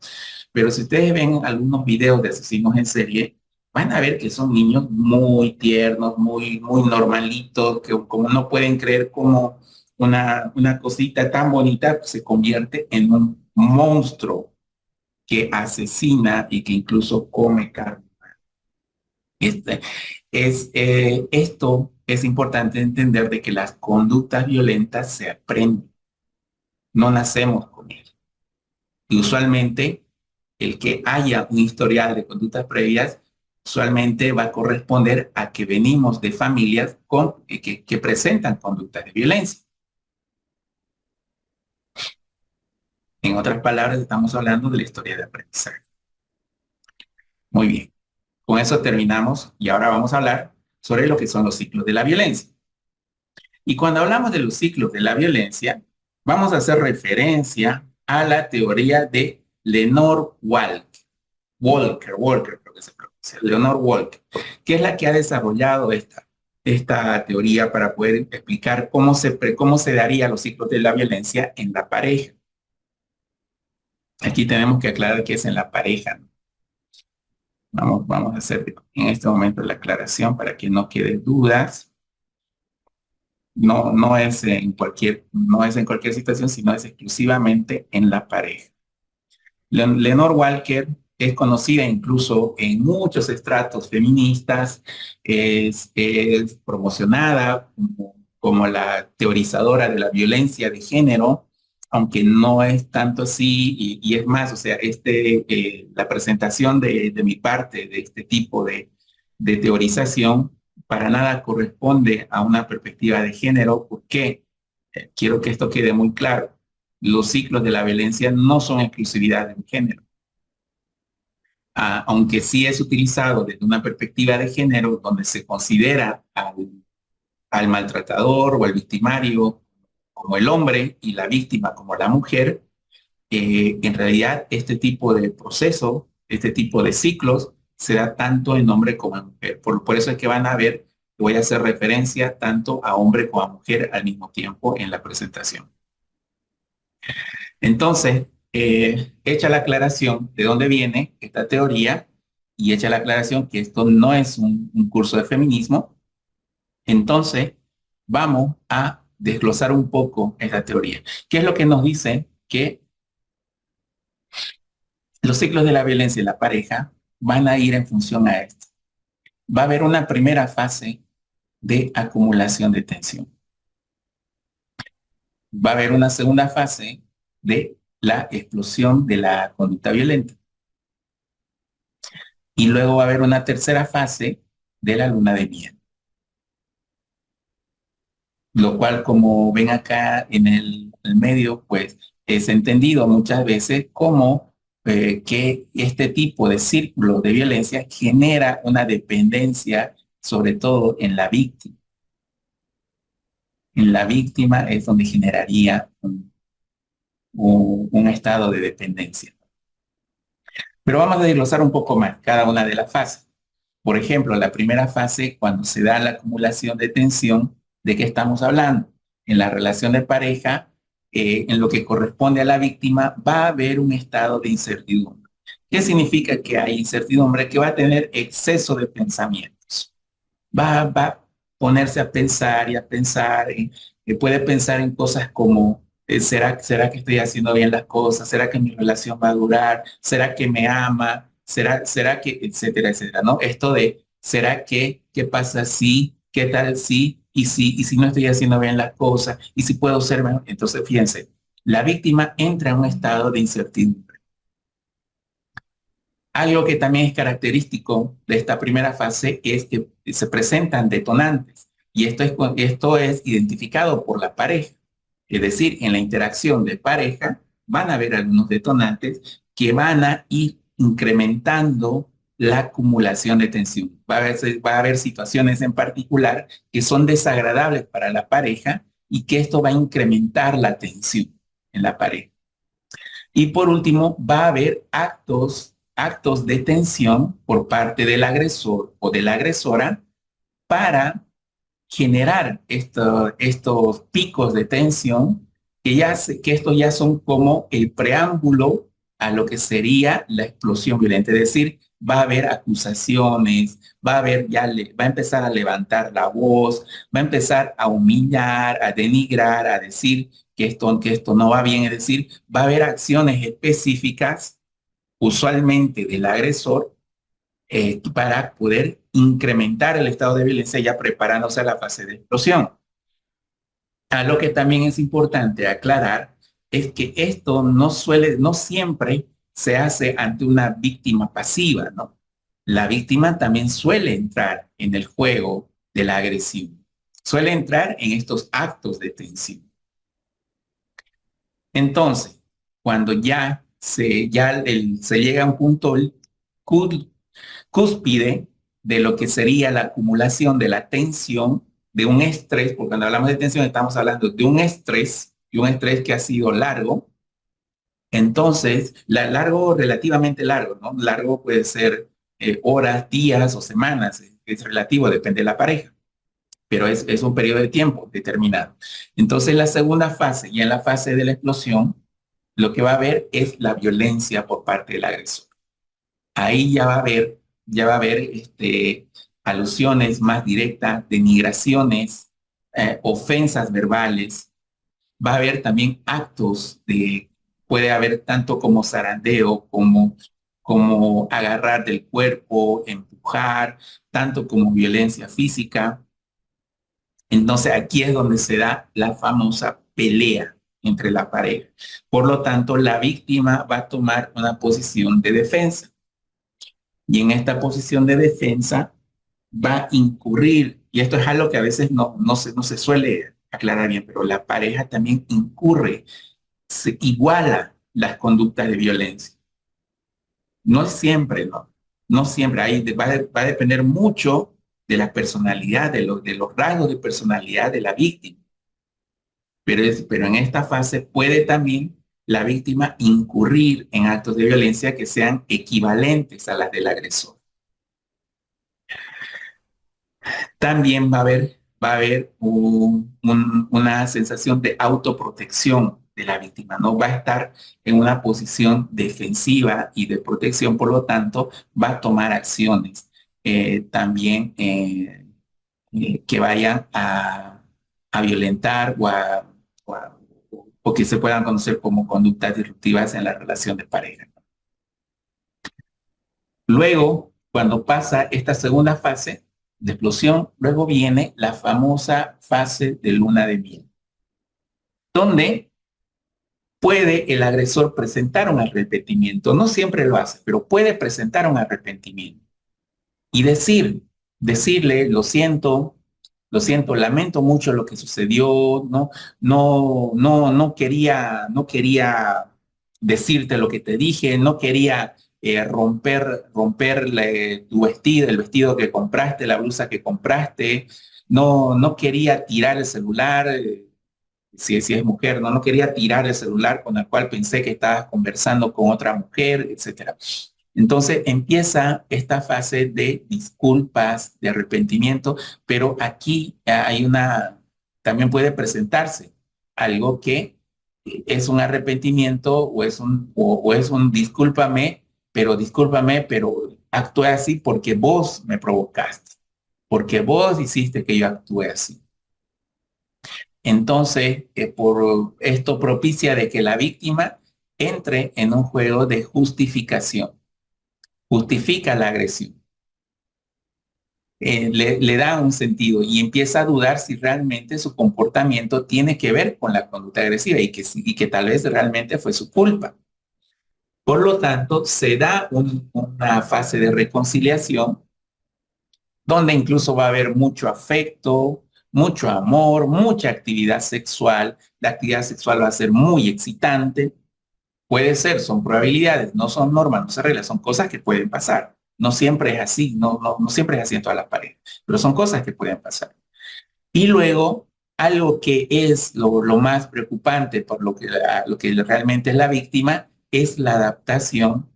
Pero si ustedes ven algunos videos de asesinos en serie, van a ver que son niños muy tiernos, muy normalitos, que como no pueden creer cómo una cosita tan bonita se convierte en un monstruo que asesina y que incluso come carne. Esto es importante entender, de que las conductas violentas se aprenden, no nacemos con ellas. Y usualmente el que haya un historial de conductas previas usualmente va a corresponder a que venimos de familias que presentan conductas de violencia. En otras palabras, estamos hablando de la historia de aprendizaje. Muy bien. Con eso terminamos y ahora vamos a hablar sobre lo que son los ciclos de la violencia. Y cuando hablamos de los ciclos de la violencia, vamos a hacer referencia a la teoría de Leonore Walker, creo que se pronuncia, Leonore Walker, que es la que ha desarrollado esta teoría para poder explicar cómo se darían los ciclos de la violencia en la pareja. Aquí tenemos que aclarar que es en la pareja, ¿no? Vamos a hacer en este momento la aclaración para que no queden dudas. No es en cualquier situación, sino es exclusivamente en la pareja. Leonore Walker es conocida incluso en muchos estratos feministas, es promocionada como la teorizadora de la violencia de género, aunque no es tanto así, y es más, o sea, la presentación de mi parte de este tipo de teorización para nada corresponde a una perspectiva de género, porque quiero que esto quede muy claro. Los ciclos de la violencia no son exclusividad de un género. Aunque sí es utilizado desde una perspectiva de género, donde se considera al maltratador o al victimario como el hombre y la víctima como la mujer, en realidad este tipo de proceso, este tipo de ciclos, se da tanto en hombre como en mujer. Por eso es que van a ver, voy a hacer referencia tanto a hombre como a mujer al mismo tiempo en la presentación. Entonces, hecha la aclaración de dónde viene esta teoría y hecha la aclaración que esto no es un curso de feminismo, entonces vamos a desglosar un poco esta teoría. ¿Qué es lo que nos dice? Que los ciclos de la violencia en la pareja van a ir en función a esto. Va a haber una primera fase de acumulación de tensión. Va a haber una segunda fase de la explosión de la conducta violenta. Y luego va a haber una tercera fase de la luna de miel. Lo cual, como ven acá en el medio, pues es entendido muchas veces como que este tipo de círculo de violencia genera una dependencia, sobre todo en la víctima. En la víctima es donde generaría un estado de dependencia. Pero vamos a desglosar un poco más cada una de las fases. Por ejemplo, la primera fase, cuando se da la acumulación de tensión, ¿de qué estamos hablando? En la relación de pareja, en lo que corresponde a la víctima, va a haber un estado de incertidumbre. ¿Qué significa que hay incertidumbre? Que va a tener exceso de pensamientos. Va a ponerse a pensar y a pensar, puede pensar en cosas como, ¿será que estoy haciendo bien las cosas? ¿Será que mi relación va a durar? ¿Será que me ama? ¿Será que, etcétera, etcétera, ¿no? Esto de, ¿será que, qué pasa si, qué tal si, y si no estoy haciendo bien las cosas, y si puedo ser mejor? Entonces, fíjense, la víctima entra en un estado de incertidumbre. Algo que también es característico de esta primera fase es que se presentan detonantes, y esto es identificado por la pareja. Es decir, en la interacción de pareja van a haber algunos detonantes que van a ir incrementando la acumulación de tensión. Va a haber situaciones en particular que son desagradables para la pareja y que esto va a incrementar la tensión en la pareja. Y por último, va a haber actos de tensión por parte del agresor o de la agresora para generar estos picos de tensión que estos ya son como el preámbulo a lo que sería la explosión violenta. Es decir, va a haber acusaciones, va a empezar a levantar la voz, va a empezar a humillar, a denigrar, a decir que esto no va bien. Es decir, va a haber acciones específicas, usualmente del agresor, para poder incrementar el estado de violencia ya preparándose a la fase de explosión. A lo que también es importante aclarar es que esto no siempre se hace ante una víctima pasiva, ¿no? La víctima también suele entrar en el juego de la agresión, suele entrar en estos actos de tensión. Entonces, cuando ya se llega a un punto cúspide de lo que sería la acumulación de la tensión, de un estrés, porque cuando hablamos de tensión estamos hablando de un estrés, y un estrés que ha sido largo. Entonces, relativamente largo, ¿no? Largo puede ser horas, días o semanas, es relativo, depende de la pareja, pero es un periodo de tiempo determinado. Entonces, la segunda fase, y en la fase de la explosión, lo que va a haber es la violencia por parte del agresor. Ahí ya va a haber alusiones más directas, denigraciones, ofensas verbales. Va a haber también puede haber tanto como zarandeo, como agarrar del cuerpo, empujar, tanto como violencia física. Entonces aquí es donde se da la famosa pelea entre la pareja. Por lo tanto, la víctima va a tomar una posición de defensa. Y en esta posición de defensa va a incurrir, y esto es algo que a veces no se suele aclarar bien, pero la pareja también incurre, se iguala las conductas de violencia. No siempre, ¿no? No siempre. Ahí va a depender mucho de la personalidad, de los rasgos de personalidad de la víctima. Pero en esta fase puede también la víctima incurrir en actos de violencia que sean equivalentes a las del agresor. También va a haber una sensación de autoprotección de la víctima, ¿no? Va a estar en una posición defensiva y de protección, por lo tanto, va a tomar acciones también que vayan a violentar o que se puedan conocer como conductas disruptivas en la relación de pareja. Luego, cuando pasa esta segunda fase, de explosión. Luego viene la famosa fase de luna de miel, donde puede el agresor presentar un arrepentimiento. No siempre lo hace, pero puede presentar un arrepentimiento y decirle, lo siento, lamento mucho lo que sucedió, no quería decirte lo que te dije, no quería romper tu vestido, el vestido que compraste, la blusa que compraste, no quería tirar el celular, si es mujer, no quería tirar el celular con el cual pensé que estabas conversando con otra mujer, etcétera. Entonces empieza esta fase de disculpas, de arrepentimiento, pero aquí también puede presentarse algo que es un arrepentimiento o es un discúlpame, pero actué así porque vos me provocaste, porque vos hiciste que yo actúe así. Entonces, por esto propicia de que la víctima entre en un juego de justificación, justifica la agresión, le da un sentido y empieza a dudar si realmente su comportamiento tiene que ver con la conducta agresiva y que tal vez realmente fue su culpa. Por lo tanto, se da una fase de reconciliación donde incluso va a haber mucho afecto, mucho amor, mucha actividad sexual. La actividad sexual va a ser muy excitante. Puede ser, son probabilidades, no son normas, no se reglas, son cosas que pueden pasar. No siempre es así, no siempre es así en todas las parejas, pero son cosas que pueden pasar. Y luego, algo que es lo más preocupante por lo que realmente es la víctima, es la adaptación,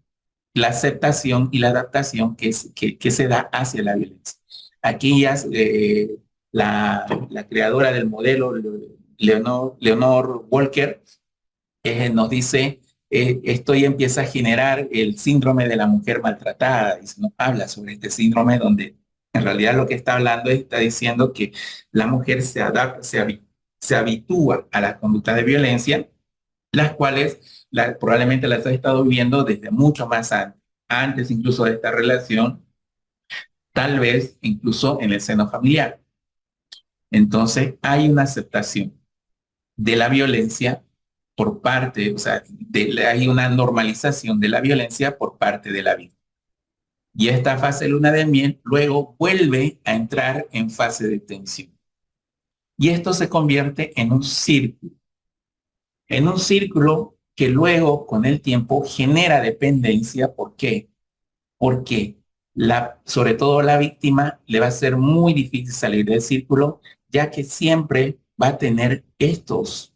la aceptación y la adaptación que se da hacia la violencia. Aquí ya la creadora del modelo, Leonor Walker, nos dice, esto ya empieza a generar el síndrome de la mujer maltratada, y se nos habla sobre este síndrome donde en realidad lo que está hablando está diciendo que la mujer se adapta, se habitúa a las conductas de violencia, las cuales probablemente las ha estado viviendo desde mucho más antes incluso de esta relación, tal vez incluso en el seno familiar. Entonces hay una aceptación de la violencia por parte, o sea, hay una normalización de la violencia por parte de la víctima. Y esta fase de luna de miel luego vuelve a entrar en fase de tensión. Y esto se convierte en un círculo que luego con el tiempo genera dependencia. ¿Por qué? Porque sobre todo la víctima le va a ser muy difícil salir del círculo, ya que siempre va a tener estos.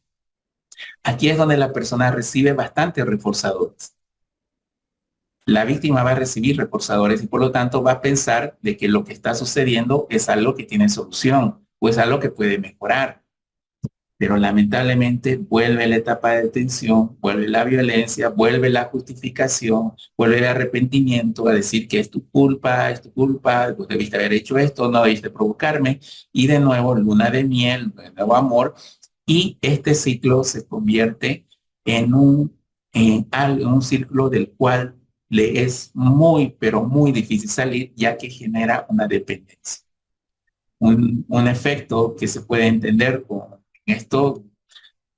Aquí es donde la persona recibe bastantes reforzadores. La víctima va a recibir reforzadores y por lo tanto va a pensar de que lo que está sucediendo es algo que tiene solución o es algo que puede mejorar. Pero lamentablemente vuelve la etapa de tensión, vuelve la violencia, vuelve la justificación, vuelve el arrepentimiento a decir que es tu culpa, vos debiste haber hecho esto, no debiste provocarme, y de nuevo luna de miel, de nuevo amor, y este ciclo se convierte en un círculo del cual le es muy, pero muy difícil salir, ya que genera una dependencia. Un efecto que se puede entender con esto,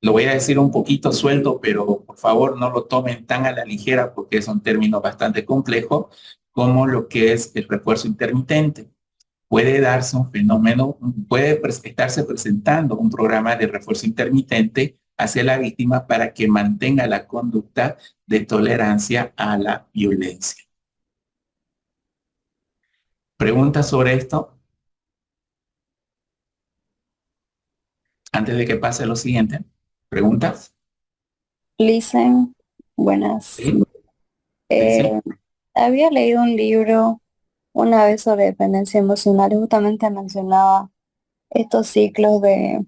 lo voy a decir un poquito suelto, pero por favor no lo tomen tan a la ligera porque es un término bastante complejo, como lo que es el refuerzo intermitente. Puede darse un fenómeno, puede estarse presentando un programa de refuerzo intermitente hacia la víctima para que mantenga la conducta de tolerancia a la violencia. ¿Preguntas sobre esto? Antes de que pase lo siguiente. ¿Preguntas? Listen, buenas. Sí. Eh, Había leído un libro una vez sobre dependencia emocional y justamente mencionaba estos ciclos de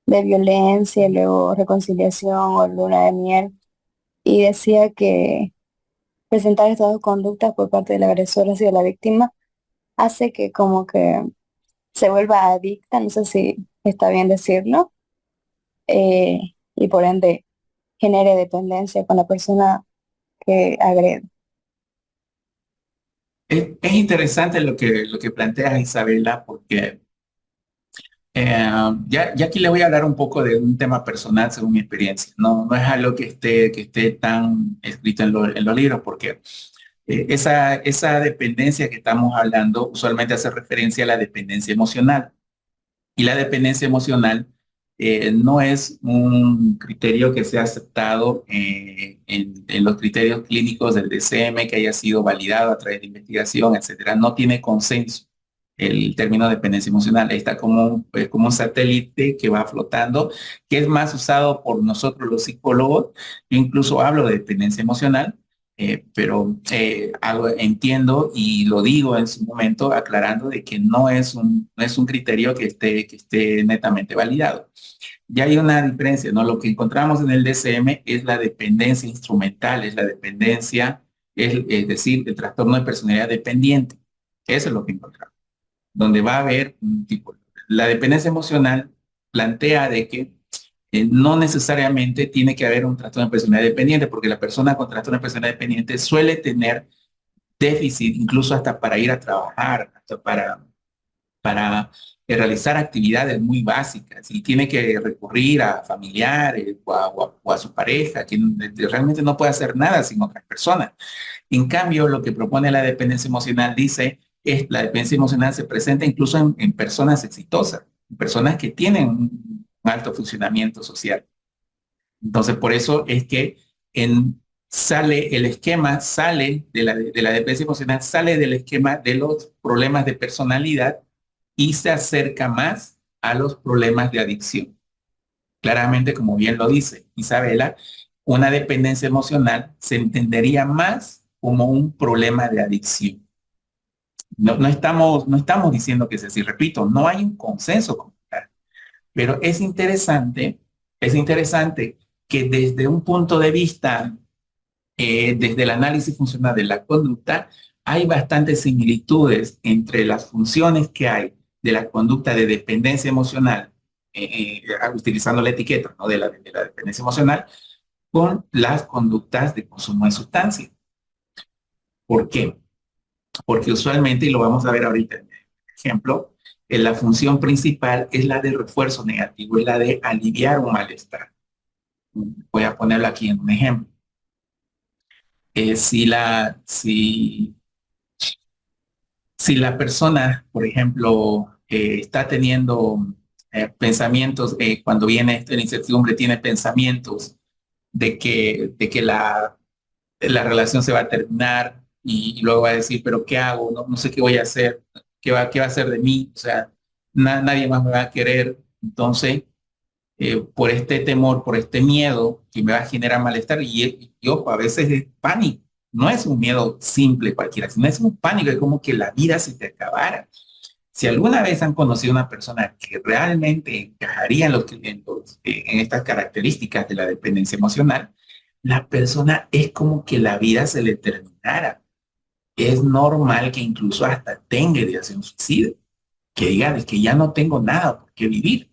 violencia, y luego reconciliación o luna de miel, y decía que presentar estas dos conductas por parte del agresor hacia la víctima hace que como que se vuelva adicta, no sé si está bien decirlo, eh, y por ende genere dependencia con la persona que agrede. Es interesante lo que planteas, Isabela, porque ya aquí le voy a hablar un poco de un tema personal según mi experiencia. No es algo que esté tan escrito en los libros, porque esa dependencia que estamos hablando usualmente hace referencia a la dependencia emocional. Y la dependencia emocional no es un criterio que sea aceptado en los criterios clínicos del DCM, que haya sido validado a través de investigación, etcétera. No tiene consenso el término dependencia emocional. Está como un satélite que va flotando, que es más usado por nosotros los psicólogos. Yo incluso hablo de dependencia emocional, pero entiendo y lo digo en su momento aclarando de que no es un criterio que esté netamente validado. Ya hay una diferencia, ¿no? Lo que encontramos en el DCM es la dependencia instrumental, es la dependencia, es decir, el trastorno de personalidad dependiente. Eso es lo que encontramos, donde va a haber un tipo. La dependencia emocional plantea de que no necesariamente tiene que haber un trastorno de personalidad dependiente, porque la persona con trastorno de personalidad dependiente suele tener déficit, incluso hasta para ir a trabajar, hasta para realizar actividades muy básicas, y tiene que recurrir a familiares o a su pareja, que realmente no puede hacer nada sin otras personas. En cambio, lo que propone la dependencia emocional dice es la dependencia emocional se presenta incluso en personas exitosas, en personas que tienen un alto funcionamiento social. Entonces, por eso es que sale el esquema, sale de la dependencia emocional, sale del esquema de los problemas de personalidad y se acerca más a los problemas de adicción. Claramente, como bien lo dice Isabela, una dependencia emocional se entendería más como un problema de adicción. No estamos diciendo que es así, repito, no hay un consenso como tal, pero es interesante que desde un punto de vista, desde el análisis funcional de la conducta, hay bastantes similitudes entre las funciones que hay de la conducta de dependencia emocional, utilizando la etiqueta, ¿no?, de la dependencia emocional, con las conductas de consumo de sustancias. ¿Por qué? Porque usualmente, y lo vamos a ver ahorita en el ejemplo, la función principal es la de refuerzo negativo, es la de aliviar un malestar. Voy a ponerlo aquí en un ejemplo. Si la persona, por ejemplo, está teniendo pensamientos, cuando viene esta incertidumbre, tiene pensamientos de que la relación se va a terminar y luego va a decir, pero ¿qué hago? No sé qué voy a hacer, qué va a hacer de mí, o sea, nadie más me va a querer. Entonces, por este temor, por este miedo que me va a generar malestar, y ojo, a veces es pánico, no es un miedo simple cualquiera, sino es un pánico, es como que la vida se te acabara. Si alguna vez han conocido a una persona que realmente encajaría en estas características de la dependencia emocional, la persona es como que la vida se le terminara. Es normal que incluso hasta tenga ideación un suicidio, que diga de que ya no tengo nada por qué vivir.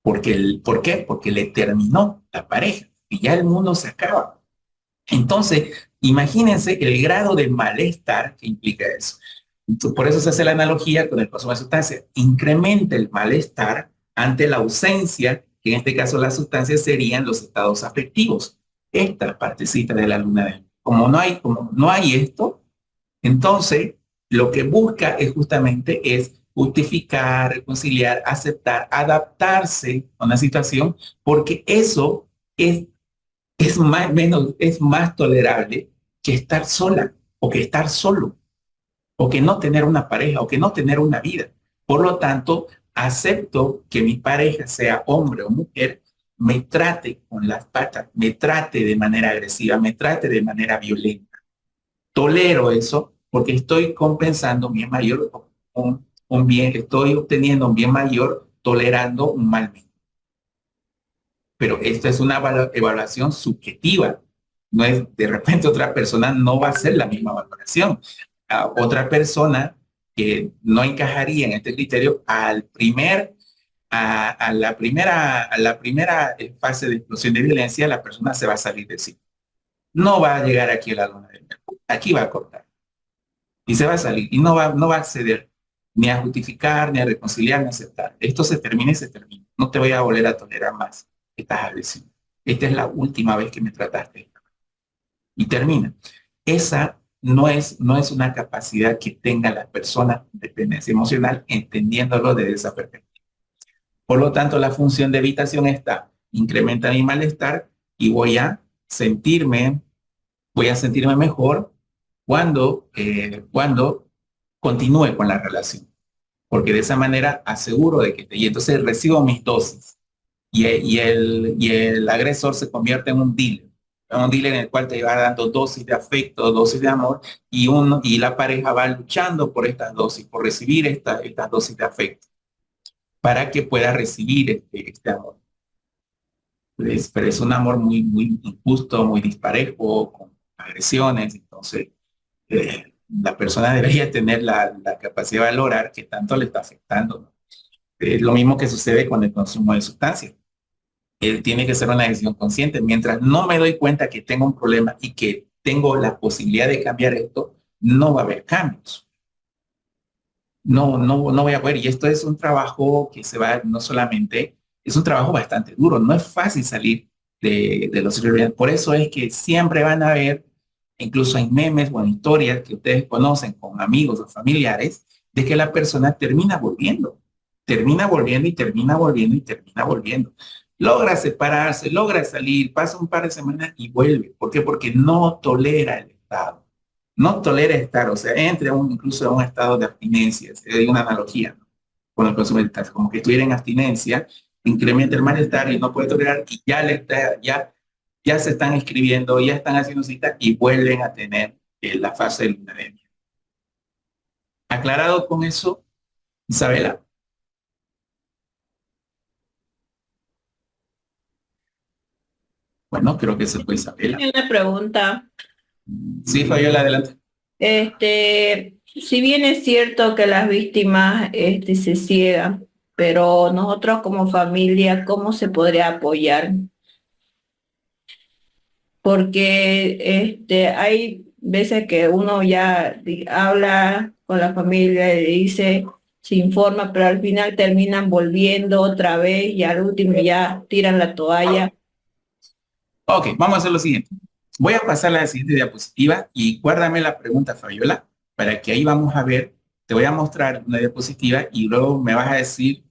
¿Por qué? Porque le terminó la pareja y ya el mundo se acaba. Entonces, imagínense el grado de malestar que implica eso. Entonces, por eso se hace la analogía con el consumo de sustancias. Incrementa el malestar ante la ausencia, que en este caso las sustancias serían los estados afectivos. Esta partecita de la luna de miel. Como no hay esto, entonces lo que busca es justamente justificar, reconciliar, aceptar, adaptarse a una situación, porque eso es más tolerable que estar sola o que estar solo o que no tener una pareja o que no tener una vida. Por lo tanto, acepto que mi pareja, sea hombre o mujer, me trate con las patas, me trate de manera agresiva, me trate de manera violenta. Tolero eso porque estoy compensando un bien mayor, un bien, estoy obteniendo un bien mayor tolerando un mal menor. Pero esta es una evaluación subjetiva. No es, de repente otra persona no va a hacer la misma valoración. Otra persona que no encajaría en este criterio a la primera fase de explosión de violencia, la persona se va a salir de sí. No va a llegar aquí a la luna del Mercurio. Aquí va a cortar. y se va a salir y no va a acceder ni a justificar, ni a reconciliar, ni a aceptar. Esto se termina y se termina. No te voy a volver a tolerar más estas agresiones. Esta es la última vez que me trataste. Y termina. Esa no es una capacidad que tenga la persona de dependencia emocional, entendiéndolo desde esa perspectiva. Por lo tanto, la función de evitación está, incrementa mi malestar y voy a sentirme mejor cuando continúe con la relación. Porque de esa manera aseguro de que, y entonces recibo mis dosis. Y el agresor se convierte en un dealer en el cual te va dando dosis de afecto, dosis de amor, y la pareja va luchando por estas dosis, por recibir estas dosis de afecto, para que pueda recibir este amor. Pero es un amor muy, muy injusto, muy disparejo, con agresiones. Entonces, la persona debería tener la capacidad de valorar qué tanto le está afectando, ¿no? Lo mismo que sucede con el consumo de sustancias. Tiene que ser una decisión consciente. Mientras no me doy cuenta que tengo un problema y que tengo la posibilidad de cambiar esto, no va a haber cambios. No voy a poder. Y esto es un trabajo que se va, no solamente, es un trabajo bastante duro. No es fácil salir de los ciclos. Por eso es que siempre van a haber, incluso en memes o en historias que ustedes conocen con amigos o familiares, de que la persona termina volviendo y termina volviendo y termina volviendo. Logra separarse, logra salir, pasa un par de semanas y vuelve. ¿Por qué? Porque no tolera el estado. No tolera estar, o sea, entra incluso a un estado de abstinencia. Hay una analogía, ¿no? Con el consumo de sustancias, como que estuviera en abstinencia, incrementa el malestar y no puede tolerar, y ya se están escribiendo, ya están haciendo citas y vuelven a tener la fase de luna de miel. ¿Aclarado con eso, Isabela? Bueno, creo que se fue Isabela. Una pregunta. Sí, Fabiola, adelante. Si bien es cierto que las víctimas se ciegan, pero nosotros como familia, ¿cómo se podría apoyar? Porque hay veces que uno ya habla con la familia y le dice, se informa, pero al final terminan volviendo otra vez y al último ya tiran la toalla. Ok, vamos a hacer lo siguiente. Voy a pasar a la siguiente diapositiva y guárdame la pregunta, Fabiola, para que ahí vamos a ver, te voy a mostrar una diapositiva y luego me vas a decir,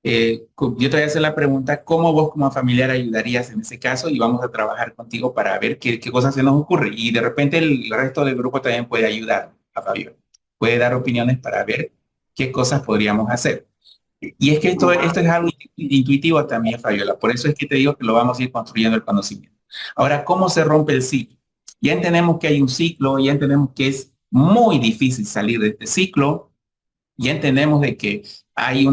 yo te voy a hacer la pregunta, ¿cómo vos como familiar ayudarías en ese caso? Y vamos a trabajar contigo para ver qué cosas se nos ocurre. Y de repente el resto del grupo también puede ayudar a Fabiola. Puede dar opiniones para ver qué cosas podríamos hacer. Y es que esto es algo intuitivo también, Fabiola. Por eso es que te digo que lo vamos a ir construyendo el conocimiento. Ahora, ¿cómo se rompe el ciclo? Ya entendemos que hay un ciclo, ya entendemos que es muy difícil salir de este ciclo, ya entendemos de que hay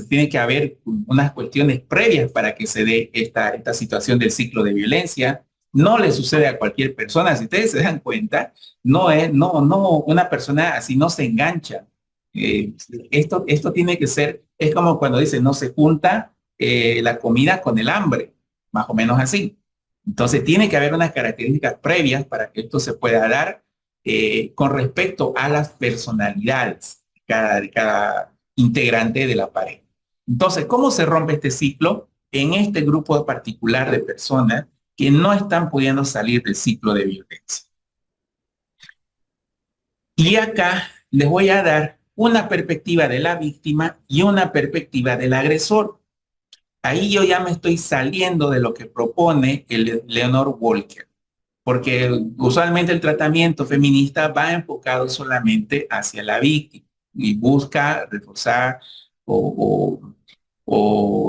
tiene que haber unas cuestiones previas para que se dé esta situación del ciclo de violencia. No le sucede a cualquier persona, si ustedes se dan cuenta, una persona así no se engancha. Esto tiene que ser, es como cuando dicen, no se junta la comida con el hambre, más o menos así. Entonces tiene que haber unas características previas para que esto se pueda dar con respecto a las personalidades de cada integrante de la pareja. Entonces, ¿cómo se rompe este ciclo en este grupo particular de personas que no están pudiendo salir del ciclo de violencia? Y acá les voy a dar una perspectiva de la víctima y una perspectiva del agresor. Ahí yo ya me estoy saliendo de lo que propone el Leonor Walker, porque usualmente el tratamiento feminista va enfocado solamente hacia la víctima y busca reforzar o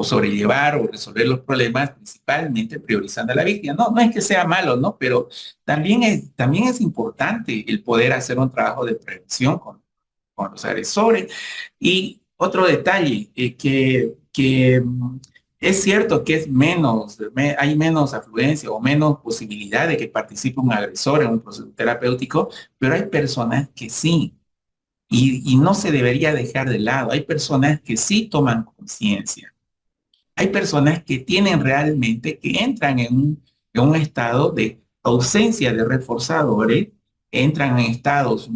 sobrellevar o resolver los problemas, principalmente priorizando a la víctima. No es que sea malo, ¿no? Pero también es importante el poder hacer un trabajo de prevención con los agresores. Y otro detalle, es cierto que hay menos afluencia o menos posibilidad de que participe un agresor en un proceso terapéutico, pero hay personas que sí. Y no se debería dejar de lado. Hay personas que sí toman conciencia. Hay personas que tienen realmente, que entran en un estado de ausencia de reforzadores entran en estados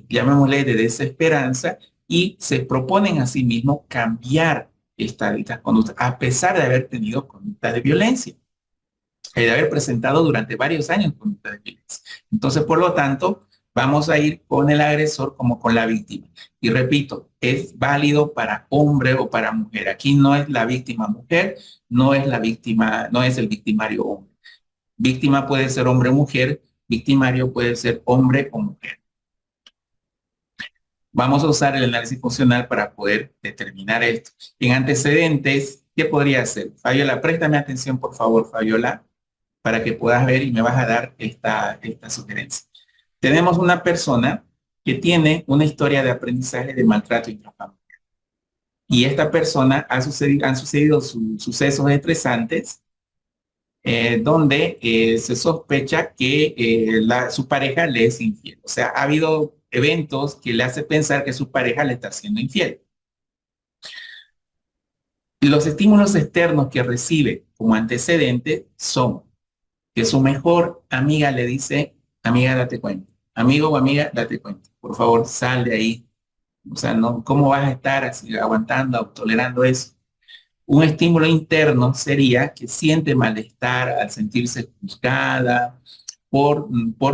llamémosle de desesperanza, y se proponen a sí mismos cambiar estas conductas, a pesar de haber tenido conductas de violencia, de haber presentado durante varios años conductas de violencia. Entonces, por lo tanto, vamos a ir con el agresor como con la víctima. Y repito, es válido para hombre o para mujer. Aquí no es la víctima mujer, no es la víctima, no es el victimario hombre. Víctima puede ser hombre o mujer, victimario puede ser hombre o mujer. Vamos a usar el análisis funcional para poder determinar esto. En antecedentes, ¿qué podría ser? Fabiola, préstame atención, por favor, Fabiola, para que puedas ver y me vas a dar esta sugerencia. Tenemos una persona que tiene una historia de aprendizaje de maltrato intrafamiliar. Y esta persona han sucedido sucesos estresantes donde se sospecha que su pareja le es infiel. O sea, ha habido eventos que le hace pensar que su pareja le está siendo infiel. Los estímulos externos que recibe como antecedente son que su mejor amiga le dice, amiga, date cuenta. Amigo o amiga, date cuenta. Por favor, sal de ahí. O sea, no, ¿cómo vas a estar así aguantando o tolerando eso? Un estímulo interno sería que siente malestar al sentirse juzgada por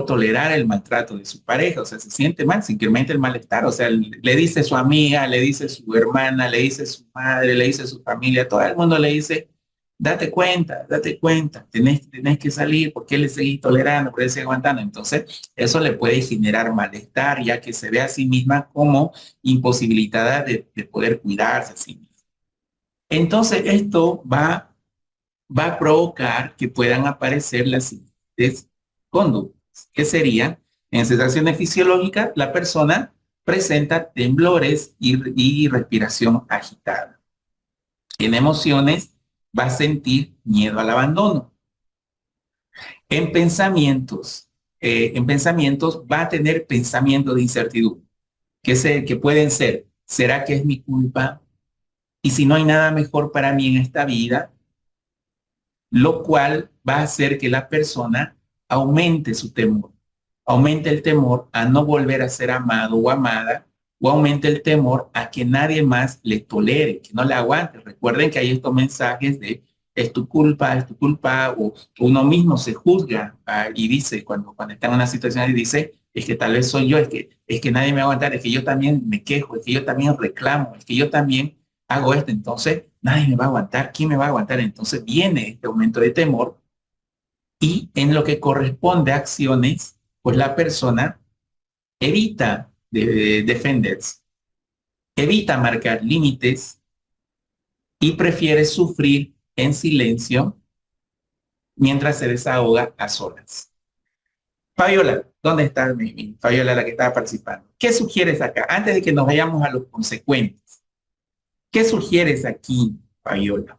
tolerar el maltrato de su pareja. O sea, se siente mal, se incrementa el malestar. O sea, le dice su amiga, le dice su hermana, le dice su madre, le dice su familia, todo el mundo le dice, date cuenta, tenés que salir, ¿por qué le seguís tolerando? ¿Por qué le seguís aguantando? Entonces, eso le puede generar malestar, ya que se ve a sí misma como imposibilitada de poder cuidarse a sí misma. Entonces, esto va a provocar que puedan aparecer las siguientes conductas, que serían, en situaciones fisiológicas, la persona presenta temblores y respiración agitada. En emociones, va a sentir miedo al abandono. En pensamientos va a tener pensamientos de incertidumbre, que pueden ser, ¿será que es mi culpa? Y si no hay nada mejor para mí en esta vida, lo cual va a hacer que la persona aumente su temor, aumente el temor a no volver a ser amado o amada, o aumente el temor a que nadie más le tolere, que no le aguante. Recuerden que hay estos mensajes de es tu culpa, o uno mismo se juzga y dice, cuando está en una situación y dice, es que tal vez soy yo, es que nadie me va a aguantar, es que yo también me quejo, es que yo también reclamo, es que yo también hago esto, entonces nadie me va a aguantar, ¿quién me va a aguantar? Entonces viene este aumento de temor y en lo que corresponde a acciones, pues la persona evita defenderse, evita marcar límites y prefiere sufrir en silencio mientras se desahoga a solas. Fabiola, ¿dónde está mi Fabiola, la que estaba participando? ¿Qué sugieres acá? Antes de que nos vayamos a los consecuentes, ¿qué sugieres aquí, Fabiola?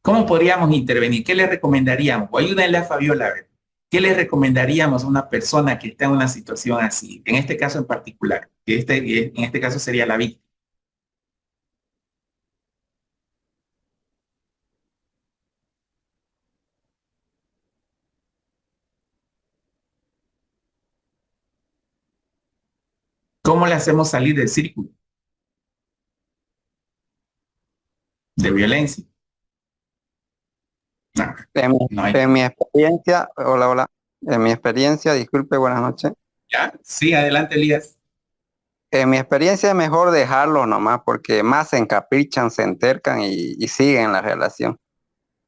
¿Cómo podríamos intervenir? ¿Qué le recomendaríamos? O ayúdenle a Fabiola a ver. ¿Qué le recomendaríamos a una persona que está en una situación así? En este caso en particular, que en este caso sería la víctima. ¿Cómo le hacemos salir del círculo de violencia? No, no hay. En mi experiencia, hola, en mi experiencia, disculpe, buenas noches. ¿Ya? Sí, adelante, Elías. En mi experiencia es mejor dejarlo nomás, porque más se encaprichan, se entercan y siguen la relación.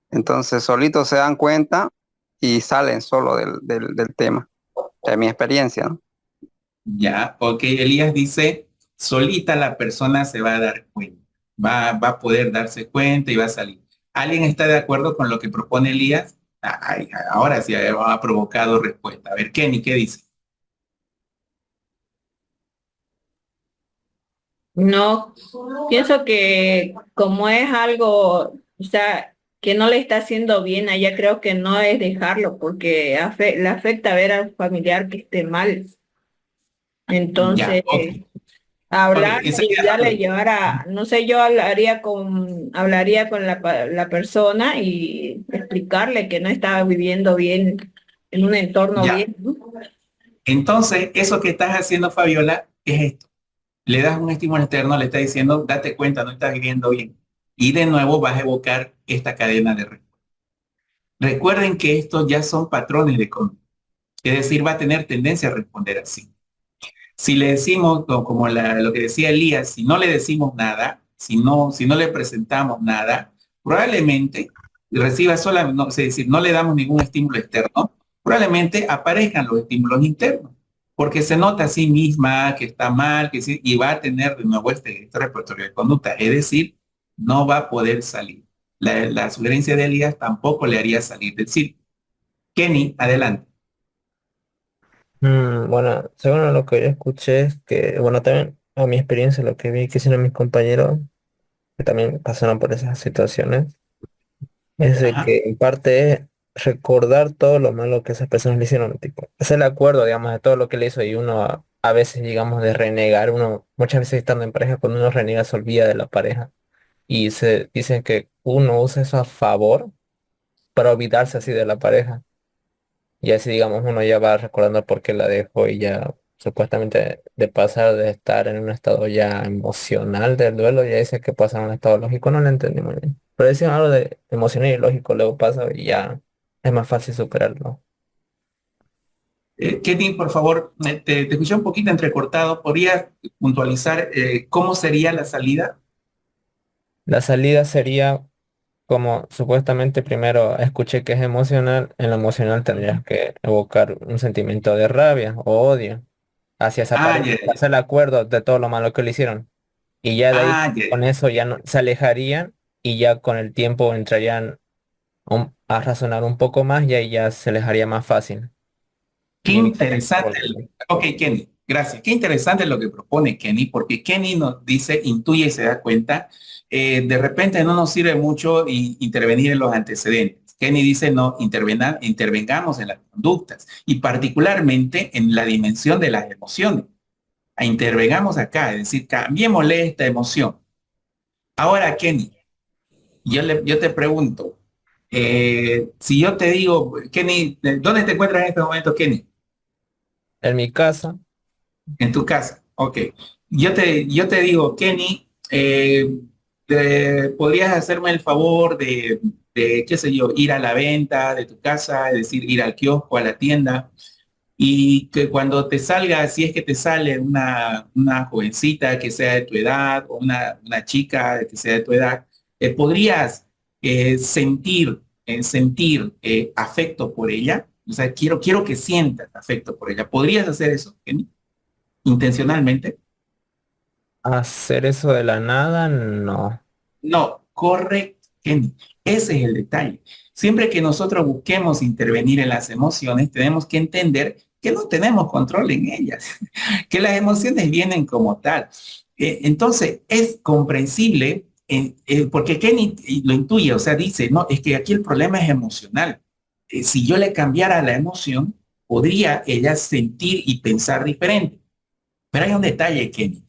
Entonces, solitos se dan cuenta y salen solo del tema. En mi experiencia, ¿no? Ya, ok, Elías dice, solita la persona se va a dar cuenta, va a poder darse cuenta y va a salir. ¿Alguien está de acuerdo con lo que propone Elías? Ay, ahora sí ha provocado respuesta. A ver, Kenny, ¿qué dice? No, pienso que como es algo, o sea, que no le está haciendo bien, allá creo que no es dejarlo, porque le afecta ver al familiar que esté mal. Ya, Entonces, ok. Ok, hablar y enseguida. darle llevar a, no sé, yo hablaría con la persona y explicarle que no estaba viviendo bien en un entorno Ya. bien, ¿no? Entonces, eso que estás haciendo, Fabiola, es esto. Le das un estímulo externo, le estás diciendo, date cuenta, no estás viviendo bien. Y de nuevo vas a evocar esta cadena de respuesta. Recuerden que estos ya son patrones de conducta. Es decir, va a tener tendencia a responder así. Si le decimos, como lo que decía Elías, si no le decimos nada, si no le presentamos nada, probablemente reciba solamente, no, es decir, no le damos ningún estímulo externo, probablemente aparezcan los estímulos internos, porque se nota a sí misma que está mal, y va a tener de nuevo este repertorio de conducta, es decir, no va a poder salir. La sugerencia de Elías tampoco le haría salir del círculo. Kenny, adelante. Bueno, según lo que yo escuché es que, bueno, también a mi experiencia, lo que vi que hicieron mis compañeros, que también pasaron por esas situaciones, es de Ajá. que en parte es recordar todo lo malo que esas personas le hicieron, tipo, hacer el acuerdo, digamos, de todo lo que le hizo y uno a veces, digamos, de renegar, uno, muchas veces estando en pareja, cuando uno renega se olvida de la pareja y se dicen que uno usa eso a favor para olvidarse así de la pareja. Y así, digamos, uno ya va recordando por qué la dejó y ya supuestamente de pasar de estar en un estado ya emocional del duelo, ya dice que pasa a un estado lógico, no lo entendí muy bien. Pero decían algo de emocional y lógico, luego pasa y ya es más fácil superarlo. Kenny, por favor, te escuché un poquito entrecortado. ¿Podrías puntualizar cómo sería la salida? La salida sería como supuestamente primero escuché que es emocional, en lo emocional tendrías que evocar un sentimiento de rabia o odio hacia esa Ah, pareja, ya, ya. hacer el acuerdo de todo lo malo que le hicieron. Y ya de ahí Ah, ya, con ya. eso ya no, se alejarían y ya con el tiempo entrarían a razonar un poco más y ahí ya se les haría más fácil Qué y evitarían ese interesante. volver. Ok, Kenny, gracias. Qué interesante lo que propone Kenny, porque Kenny nos dice, intuye y se da cuenta. De repente no nos sirve mucho intervenir en los antecedentes. Kenny dice, no, intervengamos en las conductas y particularmente en la dimensión de las emociones. Intervengamos acá, es decir, cambiémosle esta emoción. Ahora, Kenny, yo te pregunto, si yo te digo, Kenny, ¿dónde te encuentras en este momento, Kenny? En mi caso, En tu casa. Ok. Yo te digo, Kenny, ¿podrías hacerme el favor qué sé yo, ir a la venta de tu casa, es decir, ir al kiosco, a la tienda, y que cuando te salga, si es que te sale una jovencita que sea de tu edad o una chica que sea de tu edad, podrías sentir afecto por ella? O sea, quiero que sientas afecto por ella. ¿Podrías hacer eso, Kenny? Intencionalmente. hacer eso de la nada, no. No, correcto, Kenny. Ese es el detalle. Siempre que nosotros busquemos intervenir en las emociones, tenemos que entender que no tenemos control en ellas, que las emociones vienen como tal. Entonces, es comprensible porque Kenny lo intuye, o sea, dice, no, es que aquí el problema es emocional. Si yo le cambiara la emoción, podría ella sentir y pensar diferente. Pero hay un detalle, Kenny.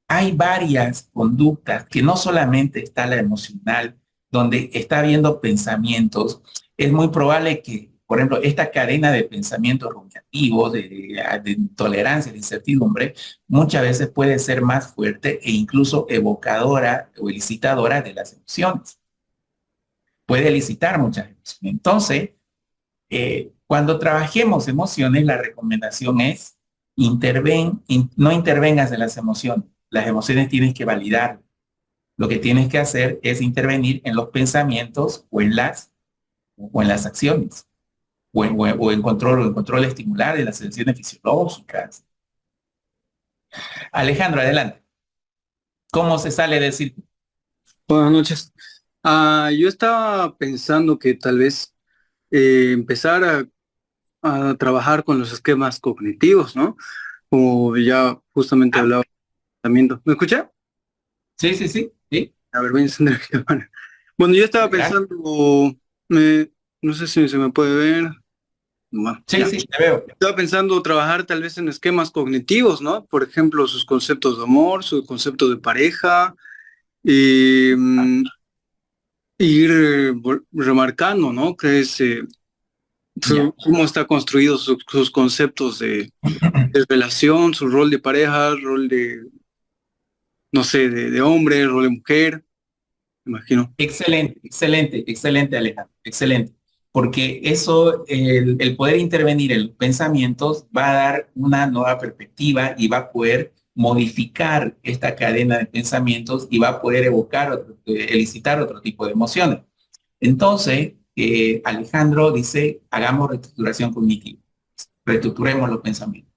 Hay varias conductas que no solamente está la emocional, donde está habiendo pensamientos. Es muy probable que, por ejemplo, esta cadena de pensamientos rumiativos, de intolerancia, de incertidumbre, muchas veces puede ser más fuerte e incluso evocadora o elicitadora de las emociones. Puede elicitar muchas emociones. Entonces, cuando trabajemos emociones, la recomendación es no intervengas en las emociones. Las emociones tienes que validar. Lo que tienes que hacer es intervenir en los pensamientos o en las acciones o en control estimular de las sensaciones fisiológicas. Alejandro, adelante. ¿Cómo se sale del círculo? Buenas noches. Yo estaba pensando que tal vez empezar a trabajar con los esquemas cognitivos, ¿no? Como ya justamente Ah, hablaba de pensamiento. ¿Me escucha? sí, sí, sí, sí. A ver, voy a encender la cámara. Bueno, yo estaba Adelante. pensando, no sé si se me puede ver. nomás. Sí, Ya. sí, te veo. Estaba pensando trabajar tal vez en esquemas cognitivos, ¿no? Por ejemplo, sus conceptos de amor, su concepto de pareja, y ir remarcando, ¿no? Que es Ya. cómo está construido sus conceptos de relación, su rol de pareja, rol de, no sé, de hombre, rol de mujer, me imagino. Excelente, excelente, excelente, Alejandro, excelente. Porque eso, el poder intervenir en los pensamientos va a dar una nueva perspectiva y va a poder modificar esta cadena de pensamientos y va a poder elicitar otro tipo de emociones. Entonces, Alejandro dice, hagamos reestructuración cognitiva, reestructuremos los pensamientos,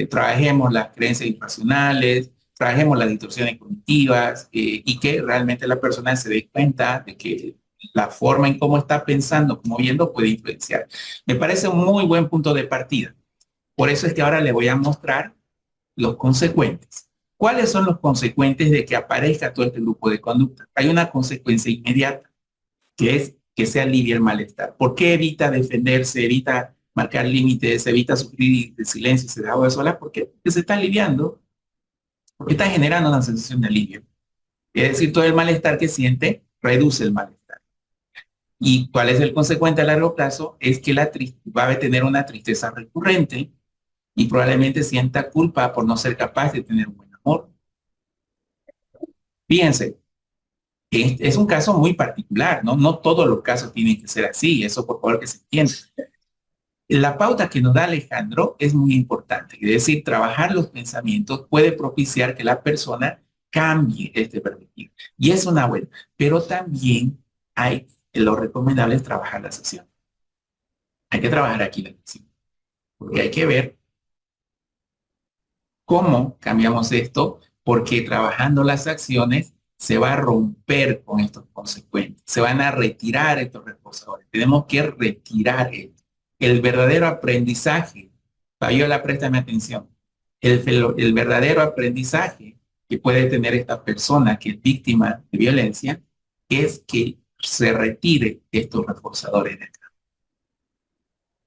trabajemos las creencias irracionales, trabajemos las distorsiones cognitivas y que realmente la persona se dé cuenta de que la forma en cómo está pensando, como viendo, puede influenciar. Me parece un muy buen punto de partida. Por eso es que ahora le voy a mostrar los consecuentes. ¿Cuáles son los consecuentes de que aparezca todo este grupo de conductas? Hay una consecuencia inmediata, que es que se alivie el malestar. ¿Por qué evita defenderse, evita marcar límites, evita sufrir de silencio y se da de sola? Porque se está aliviando, porque está generando una sensación de alivio. Es decir, todo el malestar que siente reduce el malestar. ¿Y cuál es el consecuente a largo plazo? Es que va a tener una tristeza recurrente y probablemente sienta culpa por no ser capaz de tener un buen amor. Fíjense, es un caso muy particular, ¿no? No todos los casos tienen que ser así, eso por favor que se entienda. La pauta que nos da Alejandro es muy importante, es decir, trabajar los pensamientos puede propiciar que la persona cambie este perspectiva. Y es una buena, pero también lo recomendable es trabajar la sesión. Hay que trabajar aquí la sesión, porque hay que ver cómo cambiamos esto, porque trabajando las acciones se va a romper con estos consecuentes, se van a retirar estos reforzadores. Tenemos que retirar esto. El verdadero aprendizaje, Fabiola, préstame atención, el verdadero aprendizaje que puede tener esta persona que es víctima de violencia es que se retire estos reforzadores de acá.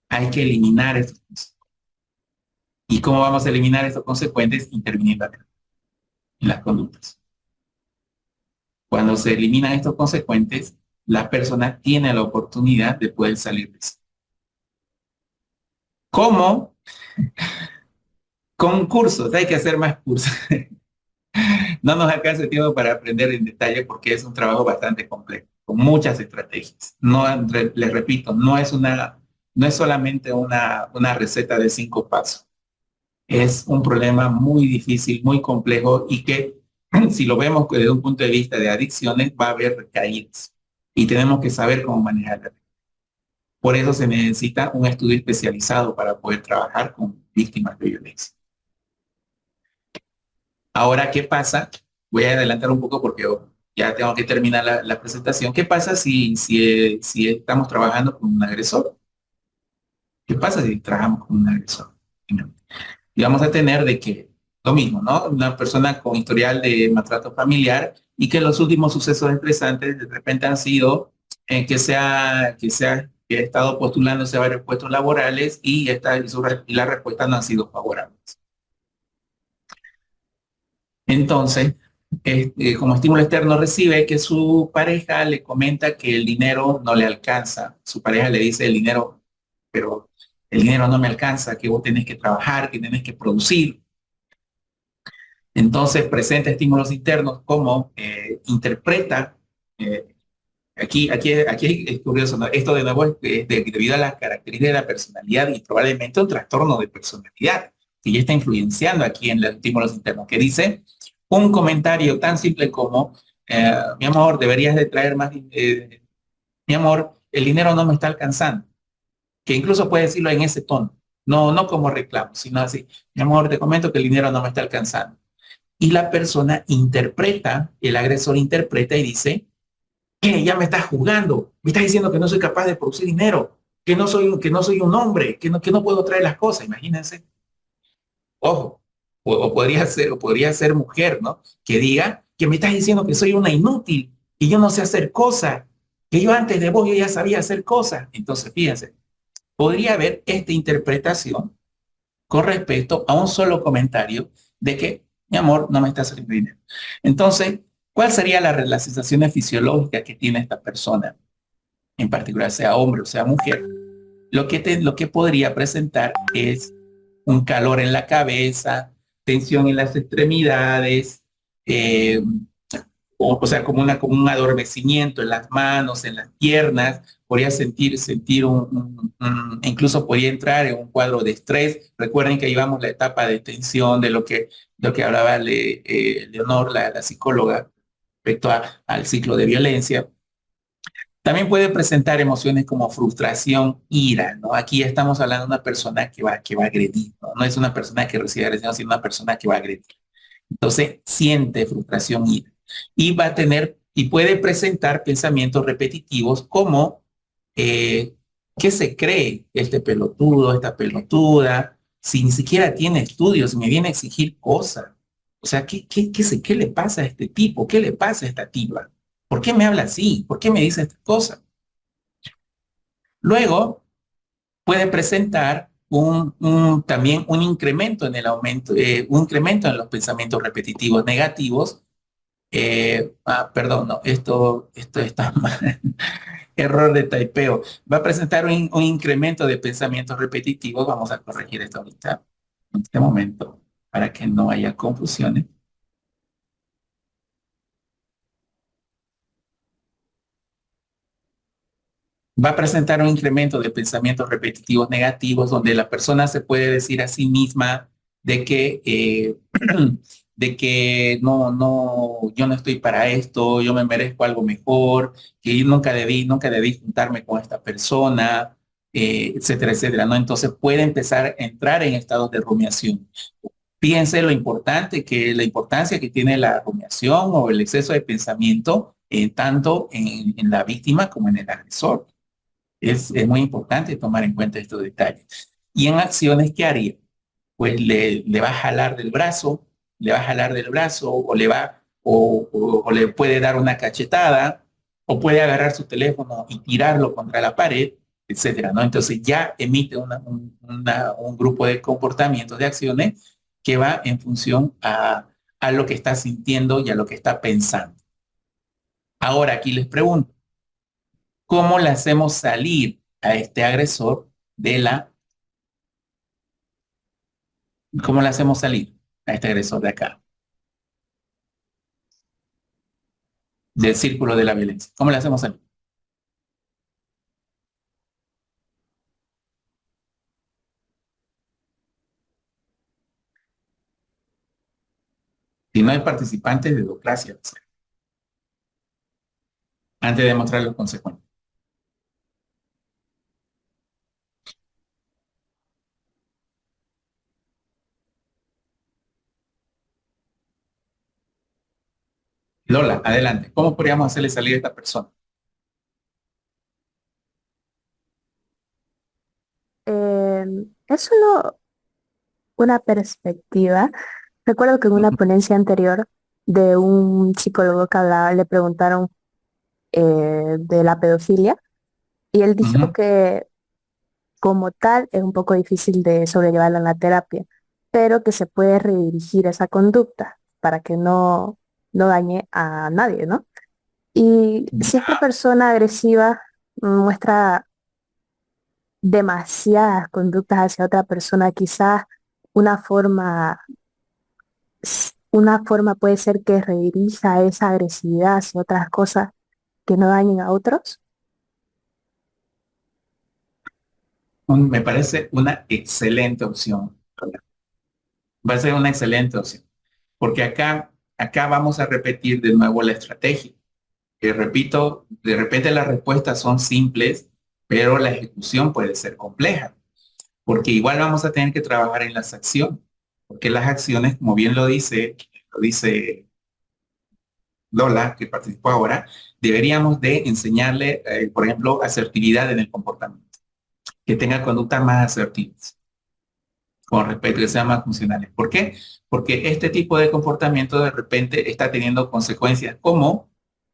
Hay que eliminar estos consecuentes. ¿Y cómo vamos a eliminar estos consecuentes? Interviniendo acá, en las conductas. Cuando se eliminan estos consecuentes, la persona tiene la oportunidad de poder salir de eso. ¿Cómo? Con cursos, hay que hacer más cursos. No nos alcanza el tiempo para aprender en detalle porque es un trabajo bastante complejo, con muchas estrategias. No, les repito, no es solamente una receta de 5 pasos. Es un problema muy difícil, muy complejo y que si lo vemos desde un punto de vista de adicciones va a haber recaídas y tenemos que saber cómo manejarlas. Por eso se necesita un estudio especializado para poder trabajar con víctimas de violencia. Ahora, ¿qué pasa? Voy a adelantar un poco porque ya tengo que terminar la presentación. ¿Qué pasa si estamos trabajando con un agresor? ¿Qué pasa si trabajamos con un agresor? Y vamos a tener de que, lo mismo, ¿no? Una persona con historial de maltrato familiar y que los últimos sucesos estresantes de repente han sido que ha estado postulándose a varios puestos laborales y las respuestas no han sido favorables. Entonces, como estímulo externo recibe que su pareja le comenta que el dinero no le alcanza. Su pareja le dice el dinero, pero el dinero no me alcanza, que vos tenés que trabajar, que tenés que producir. Entonces presenta estímulos internos como interpreta, aquí es curioso, ¿no? Esto de nuevo es debido a las características de la personalidad y probablemente un trastorno de personalidad que ya está influenciando aquí en los estímulos internos, que dice un comentario tan simple como, mi amor, deberías de traer más, mi amor, el dinero no me está alcanzando, que incluso puede decirlo en ese tono, no como reclamo, sino así, mi amor, te comento que el dinero no me está alcanzando. Y la persona interpreta, el agresor interpreta y dice, ya me estás juzgando, me estás diciendo que no soy capaz de producir dinero, que no soy un hombre, que no puedo traer las cosas, imagínense. Ojo, o podría ser mujer, ¿no? Que diga que me estás diciendo que soy una inútil, que yo no sé hacer cosas, que yo antes de vos yo ya sabía hacer cosas. Entonces, fíjense, podría haber esta interpretación con respecto a un solo comentario de que, mi amor, no me está saliendo dinero. Entonces, ¿cuál sería las sensaciones fisiológicas que tiene esta persona, en particular sea hombre o sea mujer? Lo que podría presentar es un calor en la cabeza, tensión en las extremidades, eh, o sea, como un adormecimiento en las manos, en las piernas, podría sentir incluso podría entrar en un cuadro de estrés. Recuerden que llevamos la etapa de tensión, de lo que hablaba Leonor, la psicóloga, respecto al ciclo de violencia. También puede presentar emociones como frustración, ira, ¿no? Aquí ya estamos hablando de una persona que va a agredir, ¿no? No es una persona que recibe agresión, sino una persona que va a agredir. Entonces, siente frustración, ira. Y va a tener, y puede presentar pensamientos repetitivos como, ¿qué se cree este pelotudo, esta pelotuda? Si ni siquiera tiene estudios, me viene a exigir cosas. O sea, ¿qué le pasa a este tipo? ¿Qué le pasa a esta tipa? ¿Por qué me habla así? ¿Por qué me dice estas cosas? Luego, puede presentar también un incremento en el aumento, un incremento en los pensamientos repetitivos negativos. Perdón, no, esto está mal. Error de typeo. Va a presentar un incremento de pensamientos repetitivos. Vamos a corregir esto ahorita, en este momento, para que no haya confusiones. Va a presentar un incremento de pensamientos repetitivos negativos, donde la persona se puede decir a sí misma de que, de que yo no estoy para esto, yo me merezco algo mejor, que yo nunca debí juntarme con esta persona, etcétera, etcétera, ¿no? Entonces puede empezar a entrar en estados de rumiación. Fíjense la importancia que tiene la rumiación o el exceso de pensamiento, tanto en la víctima como en el agresor. Es muy importante tomar en cuenta estos detalles. Y en acciones, ¿qué haría? Pues le va a jalar del brazo, o le puede dar una cachetada, o puede agarrar su teléfono y tirarlo contra la pared, etcétera, ¿no? Entonces ya emite un grupo de comportamientos, de acciones que va en función a lo que está sintiendo y a lo que está pensando. Ahora aquí les pregunto, ¿cómo le hacemos salir a este agresor cómo le hacemos salir a este agresor de acá, del círculo de la violencia? ¿Cómo le hacemos salir? Si no hay participantes de democracia, antes de mostrar los consecuentes. Lola, adelante. ¿Cómo podríamos hacerle salir a esta persona? Es solo una perspectiva. Recuerdo que en una ponencia anterior de un psicólogo que hablaba, le preguntaron de la pedofilia y él dijo que como tal es un poco difícil de sobrellevarla en la terapia, pero que se puede redirigir esa conducta para que no dañe a nadie, ¿no? Y si esta persona agresiva muestra demasiadas conductas hacia otra persona, quizás una forma, una forma puede ser que redirija esa agresividad hacia otras cosas que no dañen a otros. Me parece una excelente opción. Va a ser una excelente opción. Porque acá vamos a repetir de nuevo la estrategia. Que repito, de repente las respuestas son simples, pero la ejecución puede ser compleja. Porque igual vamos a tener que trabajar en las acciones. Porque las acciones, como bien lo dice Lola, que participó ahora, deberíamos de enseñarle, por ejemplo, asertividad en el comportamiento. Que tenga conductas más asertivas, con respecto, que sean más funcionales. ¿Por qué? Porque este tipo de comportamiento de repente está teniendo consecuencias como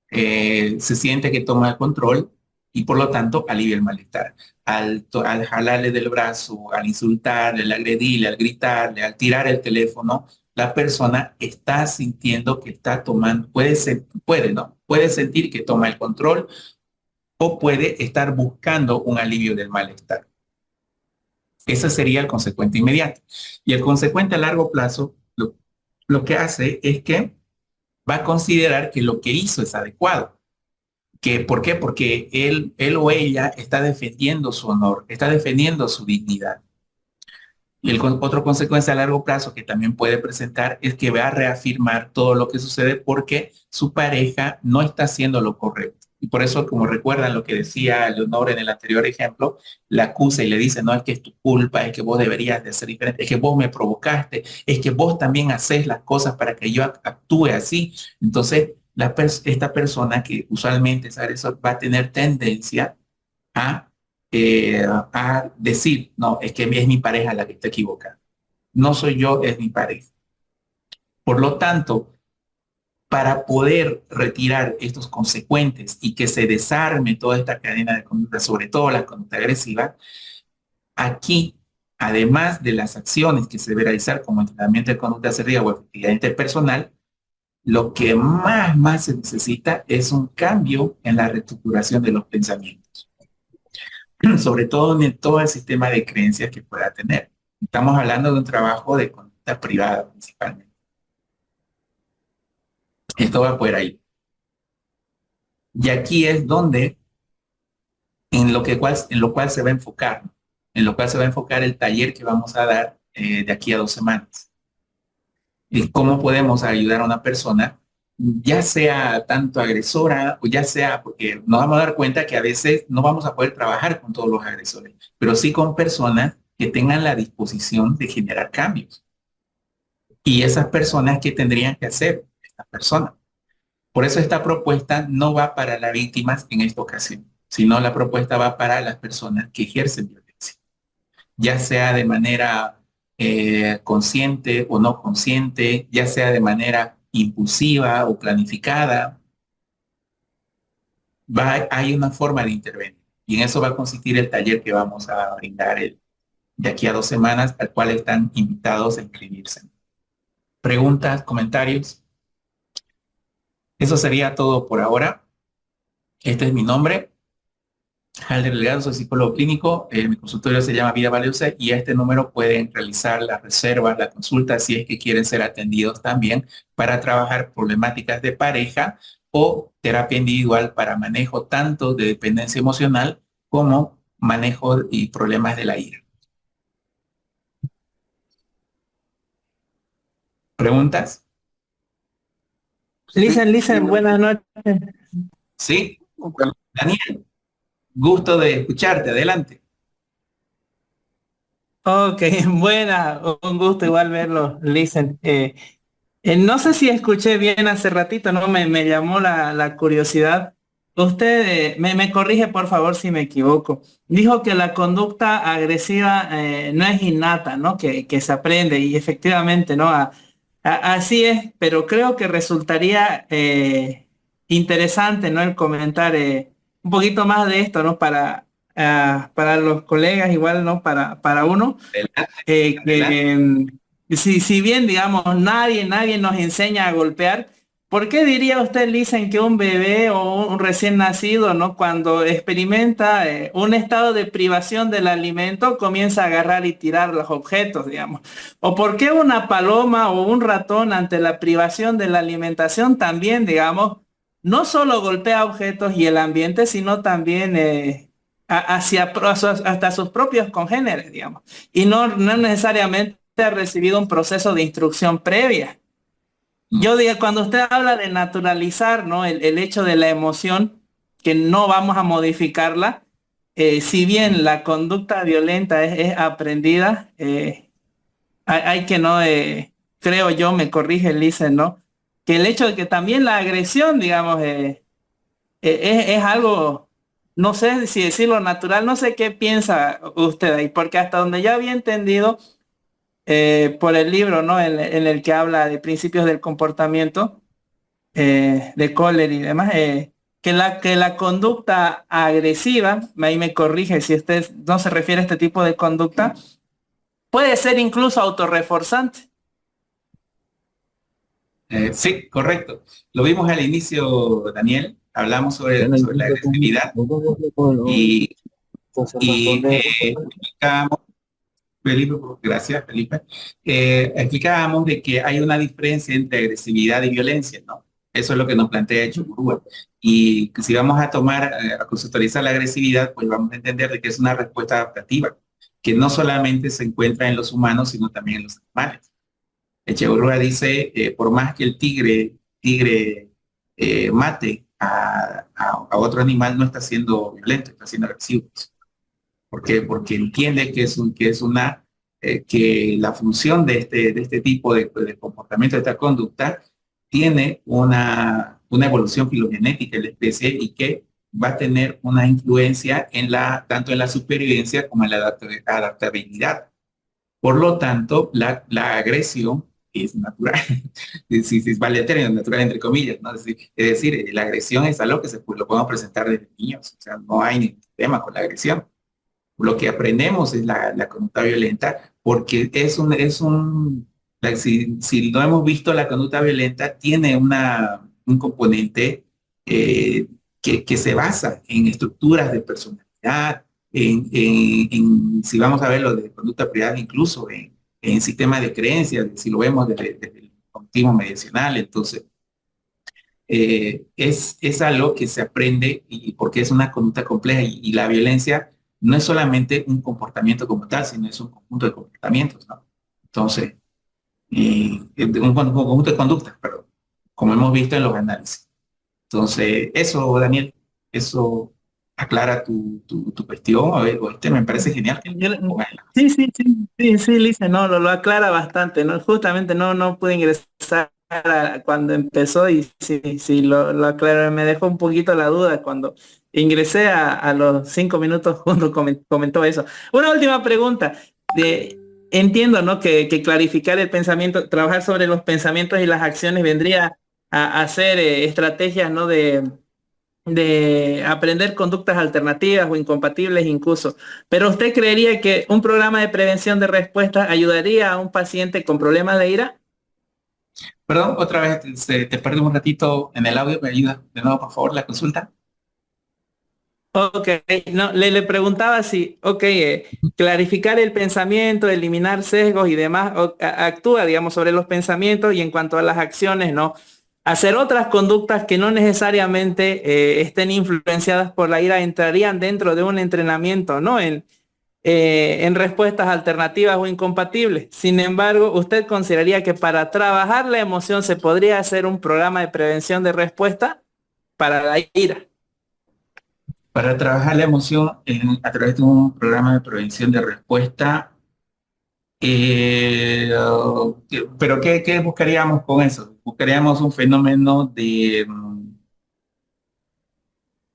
se siente que toma el control y por lo tanto alivia el malestar. Al jalarle del brazo, al insultarle, al agredirle, al gritarle, al tirar el teléfono, la persona está sintiendo que está tomando, puede sentir que toma el control o puede estar buscando un alivio del malestar. Ese sería el consecuente inmediato. Y el consecuente a largo plazo lo que hace es que va a considerar que lo que hizo es adecuado. ¿Por qué? Porque él o ella está defendiendo su honor, está defendiendo su dignidad. Y otro consecuencia a largo plazo que también puede presentar es que va a reafirmar todo lo que sucede porque su pareja no está haciendo lo correcto. Y por eso, como recuerdan lo que decía Leonor en el anterior ejemplo, la acusa y le dice, no, es que es tu culpa, es que vos deberías de ser diferente, es que vos me provocaste, es que vos también haces las cosas para que yo actúe así. Entonces, esta persona que usualmente es agresor va a tener tendencia a decir, no, es que es mi pareja la que está equivocada. No soy yo, es mi pareja. Por lo tanto, para poder retirar estos consecuentes y que se desarme toda esta cadena de conducta, sobre todo la conducta agresiva, aquí, además de las acciones que se debe realizar como entrenamiento de conducta asertiva o efectividad interpersonal, lo que más se necesita es un cambio en la reestructuración de los pensamientos, sobre todo en todo el sistema de creencias que pueda tener. Estamos hablando de un trabajo de conducta privada principalmente. Esto va por ahí. Y aquí es donde, en lo cual se va a enfocar, en lo cual se va a enfocar el taller que vamos a dar de aquí a 2 semanas. Y cómo podemos ayudar a una persona, ya sea tanto agresora o ya sea, porque nos vamos a dar cuenta que a veces no vamos a poder trabajar con todos los agresores, pero sí con personas que tengan la disposición de generar cambios. Y esas personas, ¿qué tendrían que hacer? Estas personas. Por eso esta propuesta no va para las víctimas en esta ocasión, sino la propuesta va para las personas que ejercen violencia, ya sea de manera consciente o no consciente, ya sea de manera impulsiva o planificada. Hay una forma de intervenir y en eso va a consistir el taller que vamos a brindar de aquí a 2 semanas, al cual están invitados a inscribirse. ¿Preguntas, comentarios? Eso sería todo por ahora. Este es mi nombre, Halder Delgado, soy psicólogo clínico. Mi consultorio se llama Vida Valiosa y a este número pueden realizar las reservas, la consulta, si es que quieren ser atendidos también para trabajar problemáticas de pareja o terapia individual para manejo tanto de dependencia emocional como manejo y problemas de la ira. ¿Preguntas? Listen, buenas noches. Sí. Daniel, gusto de escucharte. Adelante. Ok, buena, un gusto igual verlo, Listen. No sé si escuché bien hace ratito, ¿no? Me llamó la curiosidad. Usted me corrige por favor si me equivoco. Dijo que la conducta agresiva no es innata, ¿no? Que se aprende y efectivamente, ¿no? Así es, pero creo que resultaría interesante, ¿no? El comentar un poquito más de esto, ¿no? Para los colegas, igual, ¿no? Para uno. Si bien, digamos, nadie nos enseña a golpear, ¿por qué diría usted, Lisen, que un bebé o un recién nacido, ¿no? Cuando experimenta un estado de privación del alimento, comienza a agarrar y tirar los objetos, digamos? ¿O por qué una paloma o un ratón ante la privación de la alimentación también, digamos, no solo golpea objetos y el ambiente, sino también hasta sus propios congéneres, digamos? Y no necesariamente ha recibido un proceso de instrucción previa. Yo digo, cuando usted habla de naturalizar, ¿no? El hecho de la emoción, que no vamos a modificarla, si bien la conducta violenta es aprendida, hay que no, creo yo, me corrige Lisen, ¿no? Que el hecho de que también la agresión, digamos, es algo, no sé si decirlo natural, no sé qué piensa usted ahí, porque hasta donde yo había entendido, por el libro, ¿no? En el que habla de principios del comportamiento, de Kohler y demás, que la conducta agresiva, ahí me corrige si usted no se refiere a este tipo de conducta, puede ser incluso autorreforzante. Sí, correcto. Lo vimos al inicio, Daniel. Hablamos sobre la agresividad y, explicábamos, Felipe, gracias, Felipe. Explicábamos de que hay una diferencia entre agresividad y violencia, ¿no? Eso es lo que nos plantea Chugurúa. Y si vamos a tomar, a conceptualizar la agresividad, pues vamos a entender de que es una respuesta adaptativa, que no solamente se encuentra en los humanos, sino también en los animales. Echeverría dice, por más que el tigre mate a otro animal, no está siendo violento, está siendo agresivo. ¿Por qué? Porque entiende que la función de este tipo de comportamiento, de esta conducta, tiene una evolución filogenética en la especie y que va a tener una influencia tanto en la supervivencia como en la adaptabilidad. Por lo tanto, la agresión es natural, si vale el término natural entre comillas, ¿no? Es decir, la agresión es algo que lo podemos presentar desde niños, o sea, no hay ningún tema con la agresión. Lo que aprendemos es la conducta violenta, porque si no hemos visto la conducta violenta, tiene un componente que se basa en estructuras de personalidad, si vamos a ver lo de conducta privada, incluso en sistemas de creencias, si lo vemos desde el cognitivo mediacional, entonces es algo que se aprende y porque es una conducta compleja y la violencia no es solamente un comportamiento como tal, sino es un conjunto de comportamientos, ¿no? Entonces, un conjunto de conductas, perdón, como hemos visto en los análisis. Entonces, eso, Daniel, eso aclara tu cuestión, o me parece genial. Sí, Lisa, no, lo aclara bastante, ¿no? Justamente no pude ingresar cuando empezó y sí, lo aclaró, me dejó un poquito la duda cuando ingresé a los 5 minutos cuando comentó eso. Una última pregunta. Entiendo, ¿no? Que clarificar el pensamiento, trabajar sobre los pensamientos y las acciones vendría a hacer estrategias, ¿no? De aprender conductas alternativas o incompatibles incluso. Pero ¿usted creería que un programa de prevención de respuesta ayudaría a un paciente con problemas de ira? Perdón, otra vez te perdí un ratito en el audio, ¿me ayuda de nuevo, por favor, la consulta? Ok, no, le preguntaba si, clarificar el pensamiento, eliminar sesgos y demás, actúa, digamos, sobre los pensamientos y en cuanto a las acciones, ¿no? Hacer otras conductas que no necesariamente estén influenciadas por la ira entrarían dentro de un entrenamiento, ¿no? En respuestas alternativas o incompatibles. Sin embargo, ¿usted consideraría que para trabajar la emoción se podría hacer un programa de prevención de respuesta para la ira? Para trabajar la emoción a través de un programa de prevención de respuesta, pero ¿qué buscaríamos con eso? Buscaríamos un fenómeno de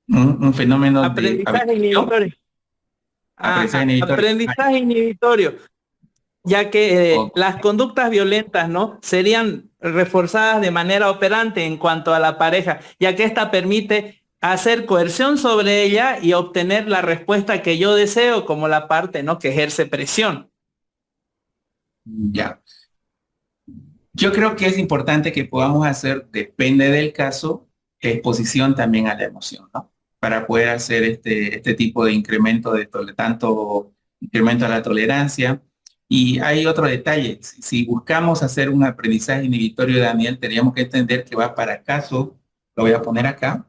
un fenómeno aprendizaje inhibitorio. Aprendizaje inhibitorio, ya que las conductas violentas, ¿no? Serían reforzadas de manera operante en cuanto a la pareja, ya que esta permite hacer coerción sobre ella y obtener la respuesta que yo deseo como la parte, ¿no? Que ejerce presión. Ya. Yo creo que es importante que podamos hacer, depende del caso, exposición también a la emoción, ¿no? Para poder hacer este tipo de incremento tanto incremento a la tolerancia. Y hay otro detalle, si buscamos hacer un aprendizaje inhibitorio, Daniel, teníamos que entender que va para casos, lo voy a poner acá,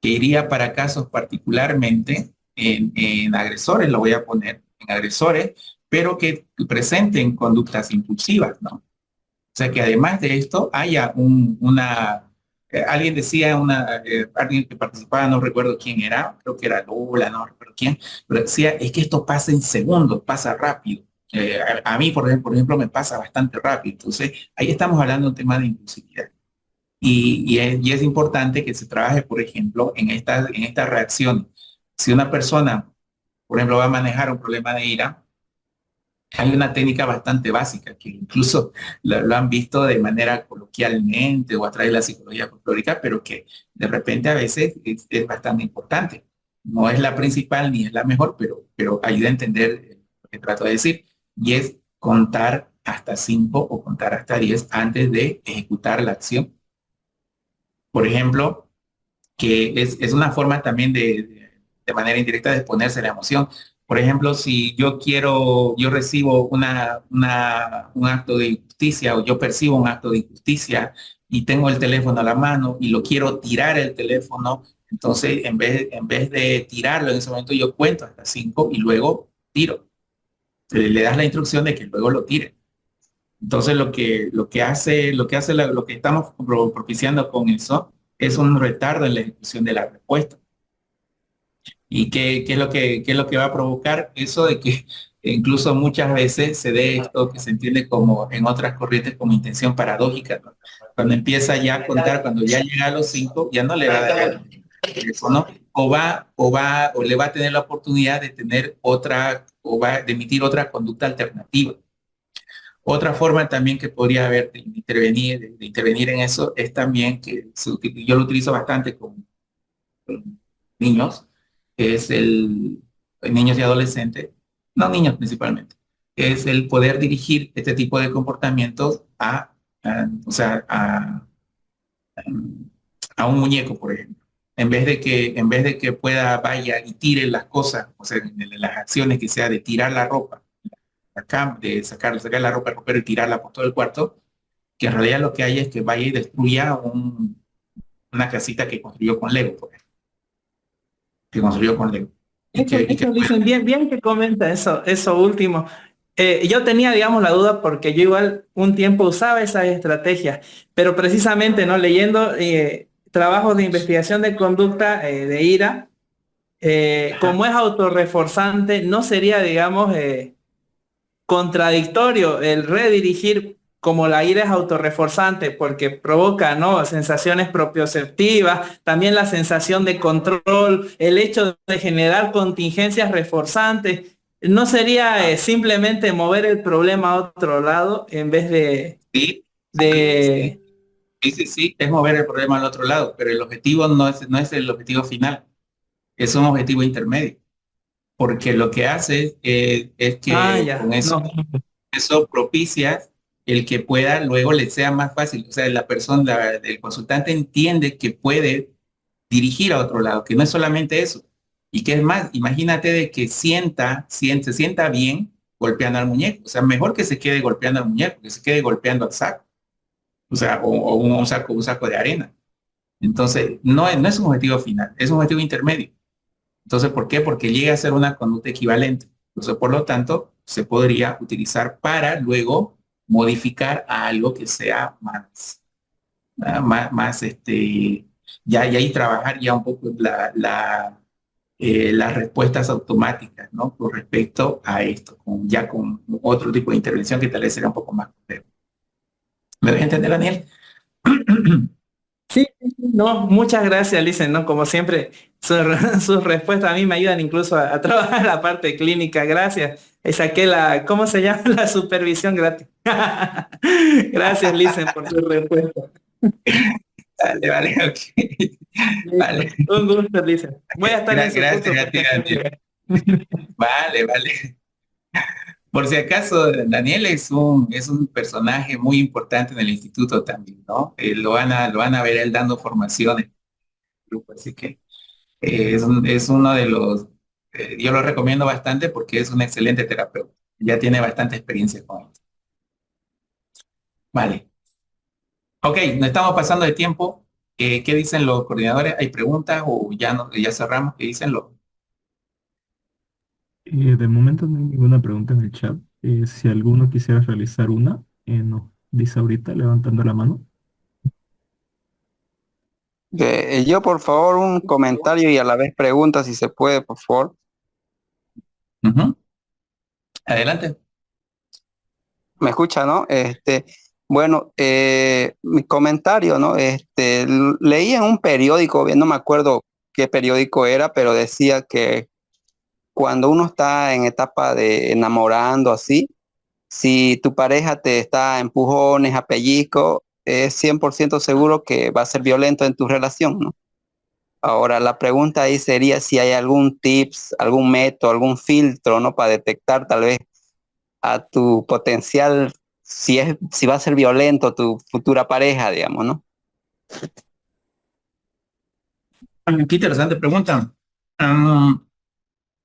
que iría para casos particularmente en agresores, lo voy a poner en agresores, pero que presenten conductas impulsivas, ¿no? O sea, que además de esto haya alguien decía, alguien que participaba, no recuerdo quién era, creo que era Lola, no recuerdo quién, pero decía, es que esto pasa en segundos, pasa rápido. A mí, por ejemplo, me pasa bastante rápido. Entonces, ahí estamos hablando de un tema de impulsividad. Y es importante que se trabaje, por ejemplo, en esta reacción. Si una persona, por ejemplo, va a manejar un problema de ira, Hay una técnica bastante básica que incluso lo han visto de manera coloquialmente o a través de la psicología folclórica, pero que de repente a veces es bastante importante. No es la principal ni es la mejor, pero ayuda a entender lo que trato de decir. Y es contar hasta 5 o contar hasta 10 antes de ejecutar la acción. Por ejemplo, que es una forma también de manera indirecta de exponerse la emoción. Por ejemplo, si yo recibo un acto de injusticia o yo percibo un acto de injusticia y tengo el teléfono a la mano y lo quiero tirar el teléfono, entonces en vez de tirarlo en ese momento yo cuento hasta 5 y luego tiro. Le das la instrucción de que luego lo tire. Entonces lo que estamos propiciando con eso es un retardo en la ejecución de la respuesta. ¿Y qué es lo que va a provocar? Eso de que incluso muchas veces se dé esto que se entiende como en otras corrientes como intención paradójica, ¿no? Cuando empieza ya a contar, cuando ya llega a los 5, ya no le va a dar el teléfono, o le va a tener la oportunidad de tener otra, o va de emitir otra conducta alternativa. Otra forma también que podría haber de intervenir en eso es también que yo lo utilizo bastante con niños, es niños y adolescentes, no niños principalmente, es el poder dirigir este tipo de comportamientos o sea, a un muñeco, por ejemplo. En vez de que vaya y tire las cosas, o sea, las acciones que sea de tirar la ropa, acá, de sacar la ropa del ropero y tirarla por todo el cuarto, que en realidad lo que hay es que vaya y destruya una casita que construyó con Lego, por ejemplo. Que construyó con Lego. Dicen, bien que comenta eso último. Yo tenía, digamos, la duda porque yo igual un tiempo usaba esas estrategias, pero precisamente, ¿no? Leyendo trabajos de investigación de conducta de ira, como es autorreforzante, no sería, digamos, contradictorio el redirigir como la ira es autorreforzante porque provoca, ¿no?, sensaciones propioceptivas, también la sensación de control, el hecho de generar contingencias reforzantes. ¿No sería simplemente mover el problema a otro lado en vez de... Sí, de... sí, es mover el problema al otro lado, pero el objetivo no es el objetivo final, es un objetivo intermedio, porque lo que hace es que con eso propicia el que pueda, luego le sea más fácil, o sea, la persona, el consultante entiende que puede dirigir a otro lado, que no es solamente eso, y que es más, imagínate de que se sienta bien golpeando al muñeco, o sea, mejor que se quede golpeando al muñeco, que se quede golpeando al saco, o sea, o un saco de arena. Entonces, no es un objetivo final, es un objetivo intermedio. Entonces, ¿por qué? Porque llega a ser una conducta equivalente. Entonces, por lo tanto, se podría utilizar para luego modificar a algo que sea y ahí trabajar ya un poco las respuestas automáticas, ¿no? Con respecto a esto, con otro tipo de intervención que tal vez será un poco más complejo. ¿Me dejas entender, Daniel? Sí, no, muchas gracias, Licen, ¿no? Como siempre, sus respuestas a mí me ayudan incluso a trabajar la parte clínica, gracias. Saqué ¿cómo se llama? La supervisión gratis. Gracias, Licen, por su respuesta. Vale, ok. Vale. Un gusto, Licen. Voy a estar en su Gracias a ti, Daniel. Vale. Por si acaso, Daniel es un personaje muy importante en el instituto también, ¿no? Lo van a ver él dando formaciones en el grupo, así que es uno de los, yo lo recomiendo bastante porque es un excelente terapeuta. Ya tiene bastante experiencia con esto. Vale. Ok, nos estamos pasando de tiempo. ¿Qué dicen los coordinadores? ¿Hay preguntas o ya cerramos? ¿Qué dicen los? De momento no hay ninguna pregunta en el chat. Si alguno quisiera realizar una, nos dice ahorita levantando la mano. Yo, por favor, un comentario y a la vez pregunta, si se puede, por favor. Adelante. ¿Me escucha, no? Bueno, mi comentario, ¿no? Leí en un periódico, no me acuerdo qué periódico era, pero decía que cuando uno está en etapa de enamorando así, Si tu pareja te está a empujones, a pellizco, es 100% seguro que va a ser violento en tu relación, ¿no? Ahora, la pregunta ahí sería si hay algún tips, algún método, algún filtro, ¿no? Para detectar tal vez a tu potencial, si va a ser violento tu futura pareja, digamos, ¿no? Qué interesante pregunta. Um,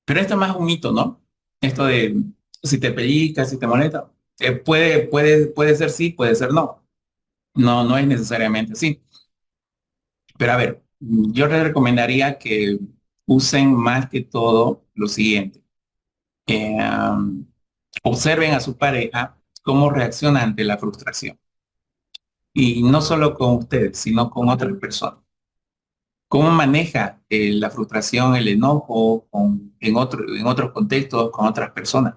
pero esto es más un mito, ¿no? Esto de si te pellizca, si te molesta. Puede ser sí, puede ser no. No, no es necesariamente así. Pero a ver, yo les recomendaría que usen más que todo lo siguiente. Eh, um, Observen a su pareja cómo reacciona ante la frustración. Y no solo con ustedes, sino con otras personas. ¿Cómo maneja la frustración, el enojo en otros contextos, con otras personas?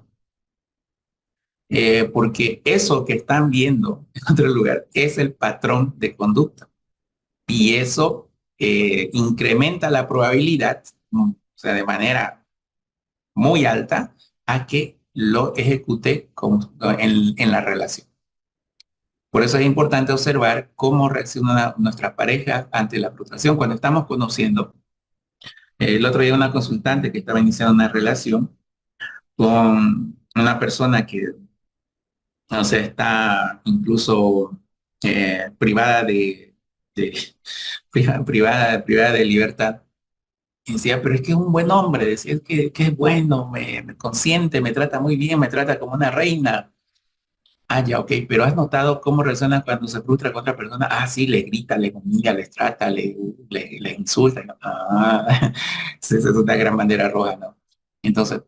Porque eso que están viendo en otro lugar es el patrón de conducta. Y eso incrementa la probabilidad, o sea, de manera muy alta, a que lo ejecute en la relación. Por eso es importante observar cómo reacciona nuestra pareja ante la frustración cuando estamos conociendo. El otro día una consultante que estaba iniciando una relación con una persona que, no sé, está incluso privada de privada de libertad. Y decía, pero es que es un buen hombre, decía, que es bueno, me consiente, me trata muy bien, me trata como una reina. Ah, ya, ok, pero ¿has notado cómo reacciona cuando se frustra con otra persona? Ah, sí, le grita, le humilla, les trata, le insulta. ¿No? Ah, esa es una gran bandera roja, ¿no? Entonces,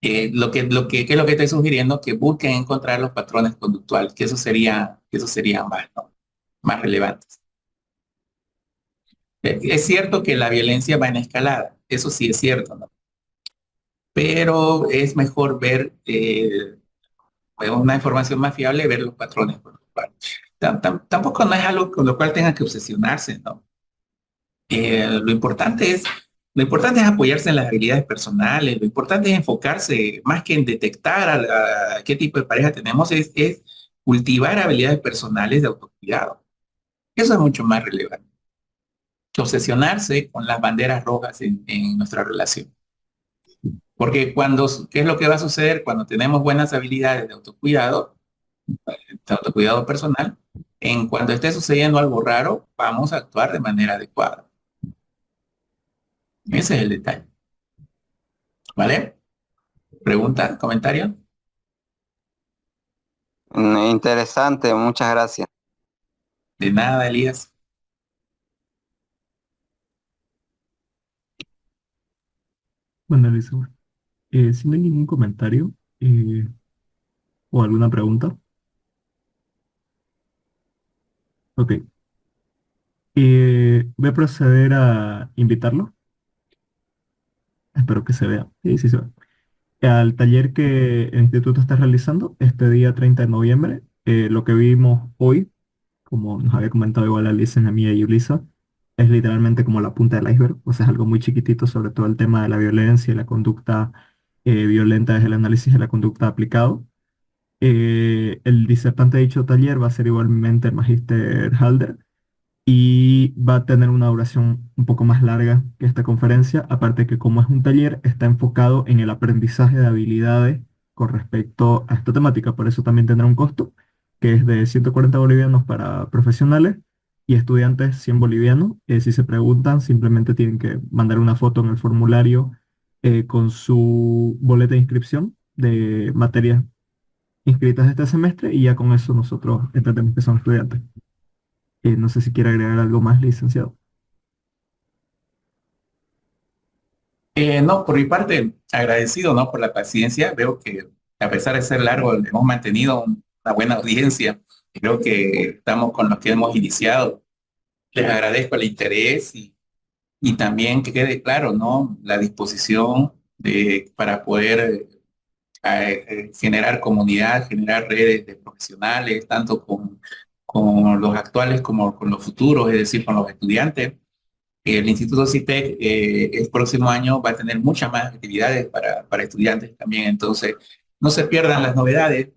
¿qué es lo que estoy sugiriendo? Que busquen encontrar los patrones conductuales, que eso sería más, ¿no? Más relevantes. Es cierto que la violencia va en escalada, eso sí es cierto, ¿no? Pero es mejor ver una información más fiable, ver los patrones conductuales. Tampoco no es algo con lo cual tengan que obsesionarse, ¿no? Lo importante es apoyarse en las habilidades personales, lo importante es enfocarse más que en detectar a qué tipo de pareja tenemos, es cultivar habilidades personales de autocuidado. Eso es mucho más relevante que obsesionarse con las banderas rojas en nuestra relación. Porque ¿qué es lo que va a suceder cuando tenemos buenas habilidades de autocuidado personal? En cuando esté sucediendo algo raro, vamos a actuar de manera adecuada. Ese es el detalle. ¿Vale? ¿Pregunta? ¿Comentario? Interesante, muchas gracias. De nada, Elías. Bueno, Elizabeth, si no hay ningún comentario o alguna pregunta, ok. Voy a proceder a invitarlo. Espero que se vea. Sí, sí se ve. Al taller que el instituto está realizando este día 30 de noviembre. Lo que vimos hoy, como nos había comentado igual Alicia, a mí y Ulisa, es literalmente como la punta del iceberg, o sea, es algo muy chiquitito sobre todo el tema de la violencia y la conducta violenta desde el análisis de la conducta aplicado. El disertante de dicho taller va a ser igualmente el Magíster Halder y va a tener una duración un poco más larga que esta conferencia, aparte que como es un taller, está enfocado en el aprendizaje de habilidades con respecto a esta temática, por eso también tendrá un costo, que es de 140 bolivianos para profesionales y estudiantes 100 bolivianos. Si se preguntan, simplemente tienen que mandar una foto en el formulario con su boleta de inscripción de materias inscritas este semestre y ya con eso nosotros entendemos que son estudiantes. No sé si quiere agregar algo más, licenciado. No, por mi parte, agradecido, ¿no? Por la paciencia. Veo que a pesar de ser largo, hemos mantenido una buena audiencia. Creo que estamos con los que hemos iniciado. Les agradezco el interés y también que quede claro, ¿no? La disposición para poder generar comunidad, generar redes de profesionales, tanto con los actuales como con los futuros, es decir, con los estudiantes. El Instituto CITEC el próximo año va a tener muchas más actividades para estudiantes también, entonces no se pierdan las novedades.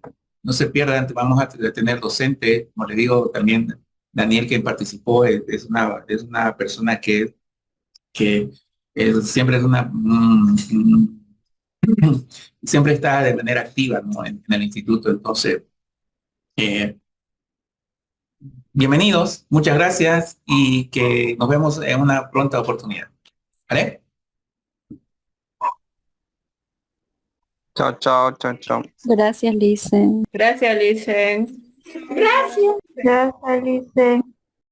no se pierdan, vamos a tener docentes, como les digo, también Daniel que participó, es una persona que siempre es siempre está de manera activa, ¿no? en el instituto. Entonces, bienvenidos, muchas gracias y que nos vemos en una pronta oportunidad. ¿Vale? Chao, chao, chao, chao. Gracias, Licen. Gracias, Licen. Gracias, Alice.